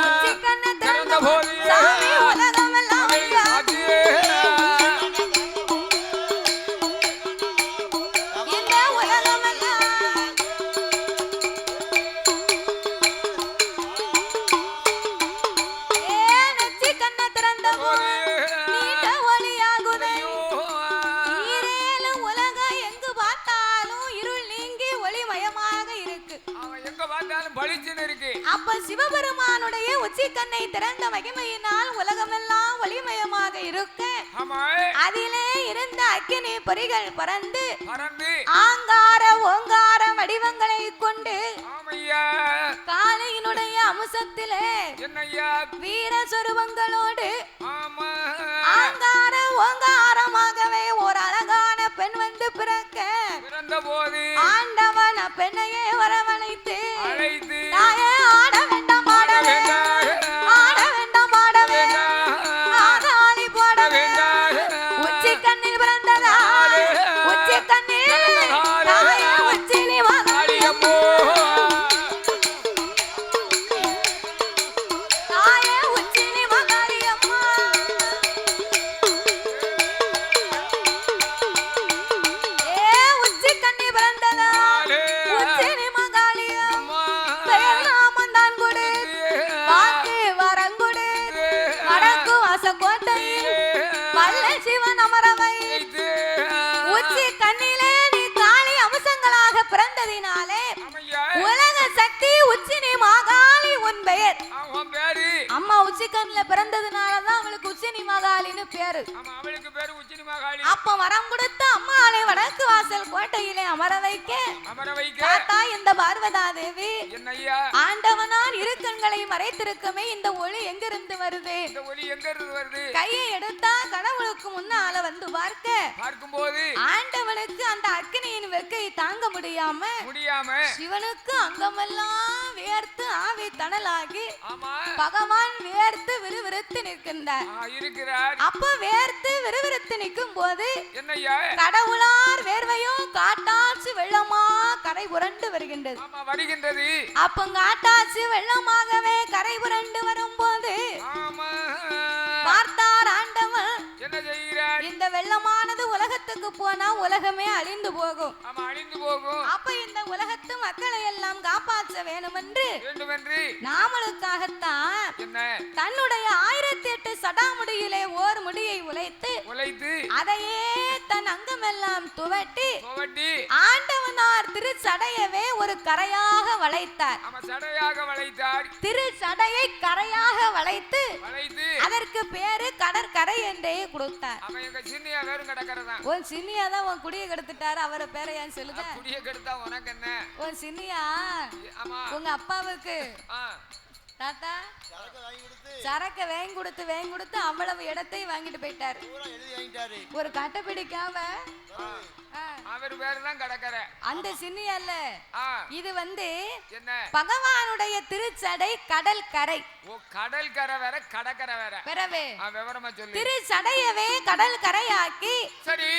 உச்சி கண்ண திறந்த போது சாமி உலகம் எல்லாம் இந்த உலகம் எல்லாம் நெற்றி கண்ண திறந்த போது நீண்ட ஒளியாகுதே. ஈரேழு உலகம் எங்கு பார்த்தாலும் இருள் நீங்கி ஒளிமயமாக இருக்கு. அப்ப சிவபெருமானுடைய உச்சி கண்ணை திறந்த மகிமையினால் உலகமெல்லாம் ஒளிமயமாக இருக்க அதிலே இருந்த அக்கினி பொறிகள் பறந்து ஆங்கார ஓங்கார வடிவங்களை கொண்டு காளையினுடைய அம்சத்திலே வீர சொருவங்களோடு கோட்டையில் வல்ல சிவன் அமரவை உச்சி கண்ணிலே நீ காளி அம்சங்களாக பிறந்ததினாலே உலக சக்தி உச்சினி மாகாளி உன் பெயர். அம்மா உச்சி கண்ணில பிறந்ததுனாலதான் அவளுக்கு உச்சினி மாகாளின்னு பேரு. அப்ப வரம் கொடுத்த அம்மாளை வடக்கு வாசல் கோட்டையிலே அமர வைக்க தாத்தா இந்த பார்வதா தேவி ஆண்டவனான் இரு கண்களை மறைத்திருக்குமே இந்த ஒளி எங்கிருந்து வருது? கையை எடுத்தா கடவுளுக்கு முன்னால வந்து பார்க்கும்போது ஆண்டவனுக்கு அந்த அக்னியின் வெக்கை தாங்க முடியாம சிவனுக்கு அங்கமெல்லாம் வேர்த்து ஆவி தணலாகி பகவான் வேர்த்து விறுவிறுத்து நிற்கின்றார். அப்ப வேர்த்து விறுவிறுத்து நிற்கும் போது கடவுளார் வேர்வையும் காட்டாச்சு வெள்ளமா கரை புரண்டு வருகின்றது. அப்ப காட்டாச்சு வெள்ளமாகவே கரை புரண்டு வரும்போது பார்த்தார் ஆண்டவன் இந்த வெள்ளமானது உலகத்துக்கு போனா உலகமே அழிந்து போகும். அப்ப இந்த உலகத்து மக்களை எல்லாம் காப்பாற்ற வேண்டும் என்று நாமளுக்காகத்தான் தன்னுடைய 1008 சடாமுடியிலே ஓர் முடியை உழைத்து அதையே தன் அங்கமெல்லாம் துவட்டி ஆண்டவனார் திருச்சடையவே ஒரு கரையாக வளைத்தார். திருச்சடையை கரையாக வளைத்து அதற்கு பேரு கடற்கரை என்றே கொடுத்தார். உன் சின்னியா தான் உன் குடியை கெடுத்துட்டாரு. அவரை பேரை ஏன் சொல்லுங்க? உன் சின்னியா உங்க அப்பாவுக்கு தாத்தா சரக்க வேங்கி கொடுத்து அவ்வளவு இடத்தையும் வாங்கிட்டு போயிட்டாரு. ஒரு கட்டை பிடிக்காம
அவர் பேரு தான் கடற்கரை.
அந்த சின்னியா இல்ல, இது பகவானுடைய திருச்சடை கடல் கரை.
கடல் கரை வேற கடற்கரை வேற. பிறவே விவரமா சொல்லு.
திருச்சடையவே கடல் கரையாக்கி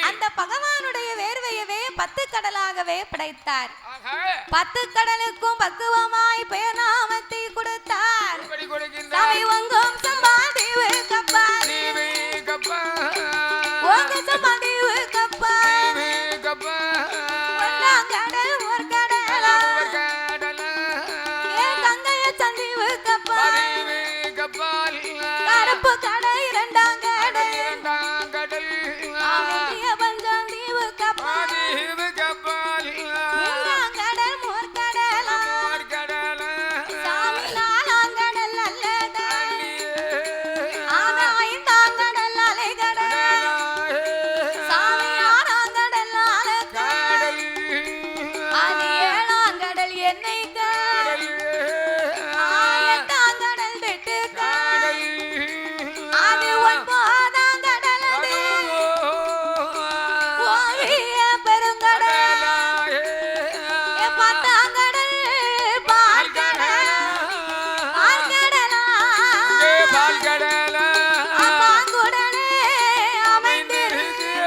அந்த பகவானுடைய வேர்வையவே 10 கடலாகவே படைத்தார். 10 கடலுக்கும் பக்குவமாய் பெயர்நாமத்தை கொடுத்தார். சமைவங்கும் சம்பாதிவு கப்பா ஓங்க சம்பாதிவு கப்பா கடல் ஒரு கடலா கங்கைய சந்திவு கப்பா கருப்பு கடை 2ஆம் கடல் பஞ்சம் தீவு கப்பா கடல் மோர் கடலா சாமி 4ஆம் கடல் அல்லதா 5ஆம் கடல் அலை கடல் சாமி 6ஆம் கடல் ஆலக்கடல் அது 7ஆம் கடல் எண்ணெய் கடல் 8ஆம் கடல் வெட்டு கடல் அது 9ஆம் கடல் அது ஓவிய பெருங்கடல் 10ஆம் கடல் பால் கடல் பாங்குடலே அமைந்திருக்கு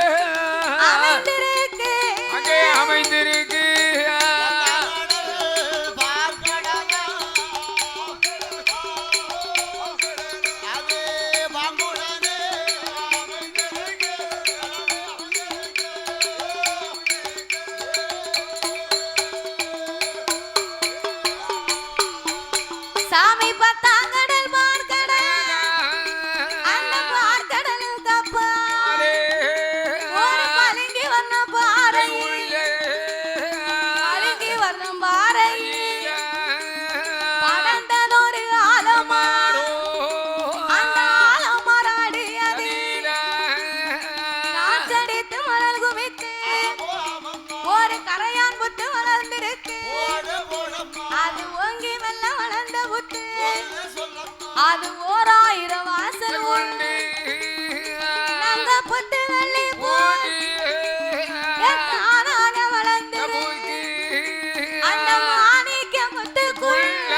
சாமி 10ஆம் கடல் பார்க்கடல் அந்த பார்க்கடல் கப்பா ஒரு பளிங்கு வண்ண பாறை பளிங்கு வண்ணம் பாறை படர்ந்ததொரு ஆலமரம் அந்த ஆலமராடி அது காற்றடித்து மணல் குவித்து ஒரு கரையான் புத்து வளர்ந்திருக்கு. அது ஓங்கி மெல்ல வளர்ந்த புத்து அது 1000 வாசல் உண்டு. நாங்க புத்து வெள்ளி தானாக வளர்ந்து அந்த மாணிக்க புத்துக்குள்ள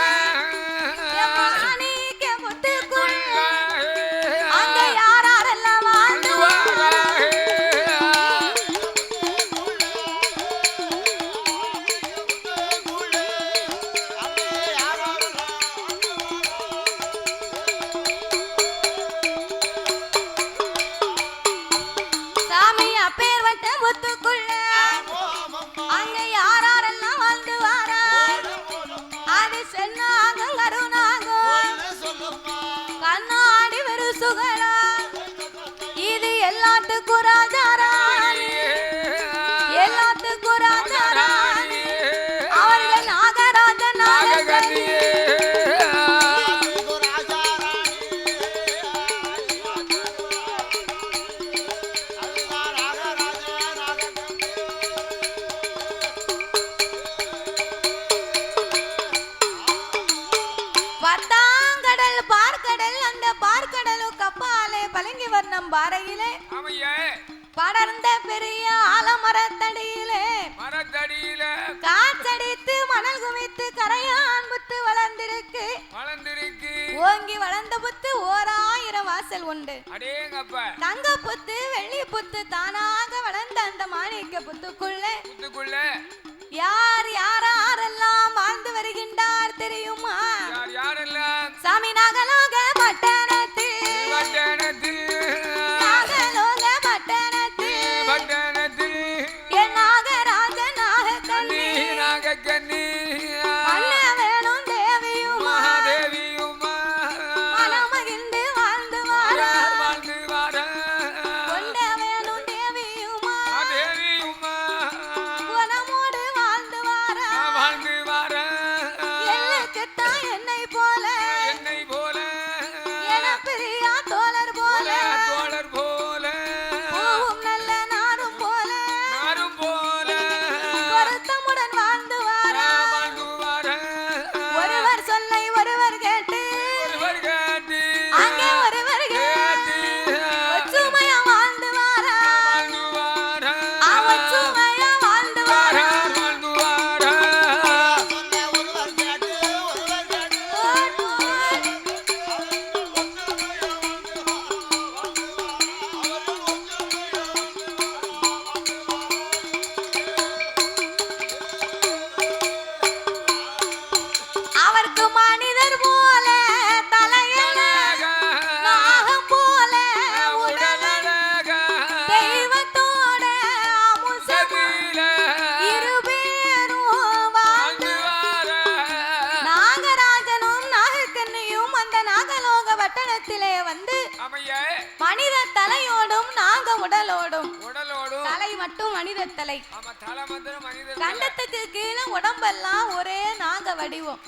அங்க யாரெல்லாம் வாழ்ந்துவாரா சாமி அப்பேர் வட்ட முத்துக்குள்ள அங்க யாரெல்லாம் வாழ்ந்துவாரா அது சென்னாக கருணாக கண்ணாடி வெறு சுகலா எல்லாத்துக்கும் ராஜா ராணி எல்லாத்துக்கும் ராஜா ராணி அவர்கள் நாகராஜன் நாகக்கன்னி பத்தாங்கடல் பார்க்கடல் அந்த பார்க்கடலுக்கு அப்பாலே பழங்கி வர்ணம் பாறையிலே படர்ந்த பெரிய ஆலமரத்தடியிலே காற்றடித்து மணல் குவித்து கரையான் புத்து வளர்ந்திருக்கு ஓங்கி வளர்ந்த புத்து 1000 வாசல் உண்டு தங்க புத்து வெள்ளி புத்து தானாக வளர்ந்த அந்த மாணிக்க புத்துக்குள்ளே யார் யாரெல்லாம் வாழ்ந்து வருகின்றார் தெரியுமா? சாமி நாகலோக பட்டணத்தில் நாகலோக பட்டணத்தில் என் நாகராஜ நாகக்கன்னி அண்ண வேணும் தேவியுமா மனமகிழ்ந்து வாழ்ந்து வார கொண்ட வேணும் தேவியுமா குணமோடு வாழ்ந்து வார எல்லைக்குத்தான் என்னை போல என பிரியா தோழர் போல பூவும் நல்ல நாரும் போல வருத்தமுடன் வாழ்ந்து வார ஒருவர் சொல்லை ஒருவர் கேட்டு அங்கே ஒருவர் கேட்டு ஒற்றுமையா வாழ்ந்து வார ஒற்றுமையா வாழ்ந்து வார அவருக்கு மனிதர் போல தலையழ நாகம் போல உடல் தெய்வத்தோட அமுசம் இருபேரும் வாழ்ந்து நாகராஜனும் நாகக்கன்னியும் அந்த நாகலோக பட்டணத்திலே வந்து மனித தலையோடும் நாக உடலோடும் தலை மட்டும் மனித தலை கண்டத்துக்கு கீழே உடம்பெல்லாம் ஒரே நாக வடிவம்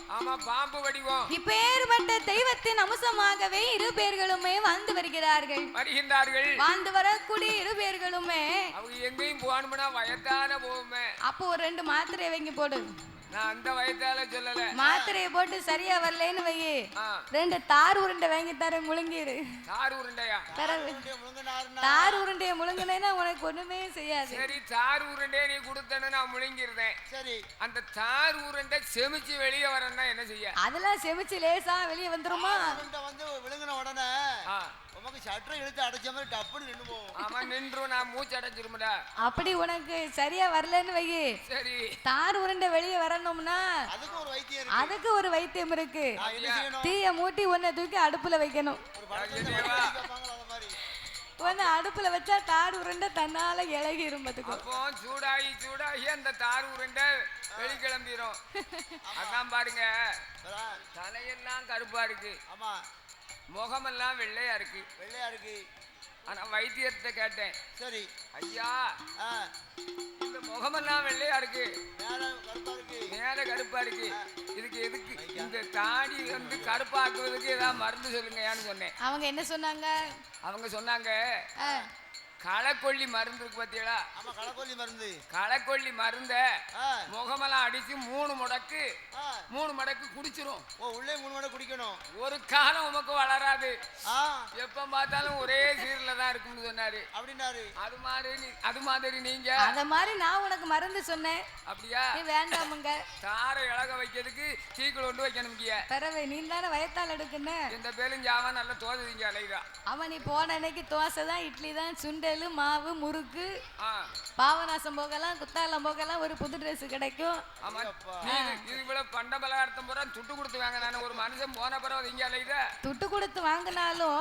இப்பேற்பட்ட தெய்வத்தின் அம்சமாகவே இரு பேர்களுமே வாழ்ந்து வருகிறார்கள் வாழ்ந்து வரக்கூடிய இரு பேர்களுமே
எங்கேயும் போகணும்னா வயதான போகுமே
அப்போ ஒரு 2 மாத்திரை வைங்க போடு
நான் அந்த வயதால சொல்லல
மாத்திரையை போட்டு சரியா வரலன்னு வை 2 தார் உருண்டை வாங்கி தரேன் முழுங்கிரு
தார் உருண்டையா
தார் உருண்டையை முழுங்கினேன்னா உனக்கு ஒண்ணுமே செய்யாது
சரி தார் உருண்டை நீ கொடுத்தேன்னு நான் முழுங்கிருந்தேன் சரி அந்த தார் உருண்டை செமிச்சு வெளியே வரேன்னா என்ன செய்ய
அதெல்லாம் செமிச்சு லேசா வெளியே வந்துருமா
வந்து விழுங்கின உடனே உமக்கு சட்டை இழுத்து அடைச்ச மாதிரி டப்புன்னு நின்னு போகும்
ஆமா நின்றும் நான் மூச்சு அடைச்சிருமுடா
அப்படி உனக்கு சரியா வரலன்னு வை
சரி
தார் உருண்டை வெளியே வரணும்னா அதுக்கு ஒரு வைத்தியம் இருக்கு தீய மூட்டி உன்னை தூக்கி அடுப்புல வைக்கணும் உன்னை அடுப்புல வச்சா தார் உருண்டை தன்னால இலகி இரும்பதுக்கு
அப்போ சூடாகி அந்த தார் உருண்டை வெளிக்கிளம்பிரும் அதான் பாருங்க தலையெல்லாம் கருப்பா இருக்கு ஆமா முகமெல்லாம் வெள்ளையா இருக்கு ஆனா வைத்தியத்தை கேட்டேன் சரி ஐயா இந்த முகமெல்லாம் வெள்ளையா இருக்கு மேல கருப்பா இருக்கு இதுக்கு எதுக்கு இந்த தாடி வந்து கருப்பாக்குவதுக்கு ஏதாவது மருந்து சொல்லுங்கன்னு சொன்னேன்
அவங்க என்ன சொன்னாங்க
அவங்க சொன்னாங்க களக்கொல்லி மருந்து இருக்கு பாத்தீங்களா
ஆமா
களக்கொல்லி மருந்த முகமெல்லாம் அடிச்சு 3 மடக்கு குடிச்சிரும்
உள்ளே 3 மடக்கு குடிக்கணும்
ஒரு காலம் உமக்கு வளராது எப்ப பார்த்தாலும் ஒரே சீர்ல தான் இருக்கும்னு சொன்னாரு
அப்படின்னாரு
அது மாதிரி நீங்க
அத மாதிரி நான் உனக்கு மருந்து சொன்னேன்
அப்படியா
நீ வேண்டாமுங்க
தாரை இழக வைக்கிறதுக்கு தீக்குள் கொண்டு வைக்கணும்
பரவே நீ தானே வயத்தால் எடுக்குன்னு
இந்த பேரும் ஜாவா நல்லா தோதுவீங்க அலைதா
அவன் நீ போன அன்னைக்கு தோசை தான் இட்லி தான் சுண்டல் மாவு முறுக்கு பாவநாசம் போகலாம் குத்தாலம் போகலாம் ஒரு புது ட்ரெஸ் கிடைக்கும்
பண்ட பலகாரத்தை பூரா துட்டு கொடுத்து வாங்க நான் ஒரு மனுஷன் போன பிறகு இங்க அலைத
துட்டு கொடுத்து வாங்கினாலும்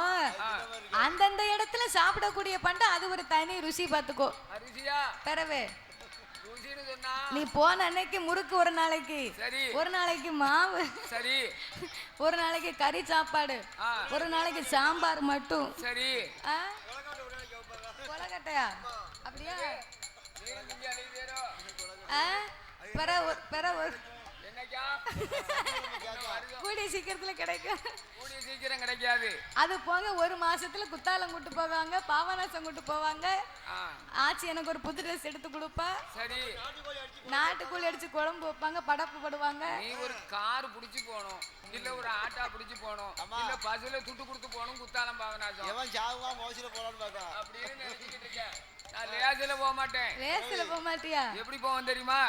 அந்தந்த இடத்துல சாப்பிடக்கூடிய பண்டம் அது ஒரு தனி ருசி பார்த்துக்கோ
அரிசியா
பரவே நீ போன அன்னைக்கு முறுக்கு ஒரு நாளைக்கு, ஒரு நாளைக்கு மாவு, சரி, ஒரு நாளைக்கு கறி சாப்பாடு, ஒரு நாளைக்கு சாம்பார் மட்டும். சரி, கொலக்கட்டையா? அப்படியா? கூடிய சீக்கிரத்துல கிடைக்கும். கூடிய சீக்கிரம் கிடைக்காது. அது போங்க, ஒரு மாசத்துல குத்தாலம் கூட்டு போவாங்க, பாவநாசம் கூட்டு போவாங்க. ஆச்சி எனக்கு ஒரு புது ட்ரெஸ் எடுத்து கொடுப்பா. சரி, நாட்டுக்குள்ள அடிச்சு குழம்பு வைப்பாங்க, படப்பு போடுவாங்க. நீ ஒரு கார் புடிச்சு போகணும், இல்ல ஒரு ஆட்டா புடிச்சு போகணும், இல்ல பஸ்ல துட்டு கொடுத்து போகணும். குத்தாலம் பாவநாசம் எவன் சாவுவா மோசில போறான்னு பாக்க அப்படின்னு நினைச்சிட்டு இருக்கேன். நான் லேசில போக மாட்டேன். லேசில போக மாட்டியா? எப்படி போவேன் தெரியுமா?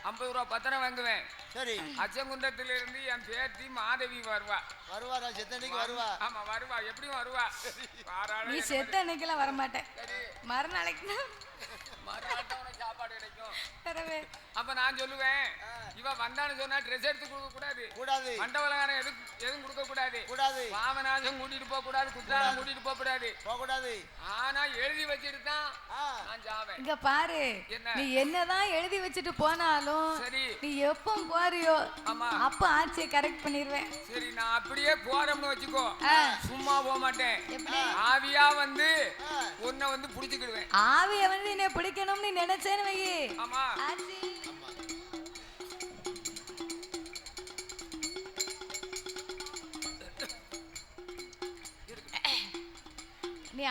50 ரூபா பத்திரம் வாங்குவேன். சரி, அச்சங்குண்டத்துல இருந்து என் பேத்தி மாதவி வருவா. வருவாரா? செத்தன்னைக்கு வருவா. ஆமா வருவா. எப்படியும் வருவா. நீ செத்த அன்னைக்கெல்லாம் வர மாட்டேன். மறுநாளைக்கு சாப்பாடு கிடைக்கும். அப்ப நான் சொல்லுவேன், இவ வந்தான்னு சொன்னா ட்ரெஸ் எடுத்து கொடுக்க கூடாது. கூடாது. மண்டபலகாரம் எதுவும் கொடுக்க கூடாது. கூடாது. பாவநாசம் கூட்டிட்டு போக கூடாது, குற்றாலம் கூட்டிட்டு போக கூடாது. போக கூடாது. ஆனா எழுதி வச்சுட்டு தான் நான் ஜாவேன். இங்க பாரு, நீ என்னதான் எழுதி வச்சுட்டு போனாலும் சரி, நீ எப்ப போறியோ அப்ப ஆட்சியை கரெக்ட் பண்ணிடுவேன். சரி, நான் அப்படியே போறோம்னு வச்சுக்கோ, சும்மா போக மாட்டேன். ஆவியா வந்து உன்னை வந்து புடிச்சுக்கிடுவேன். ஆவிய வந்து என்ன பிடிக்கணும்னு நினைச்சேன்னு வை. ஆமா ஆச்சி. நீ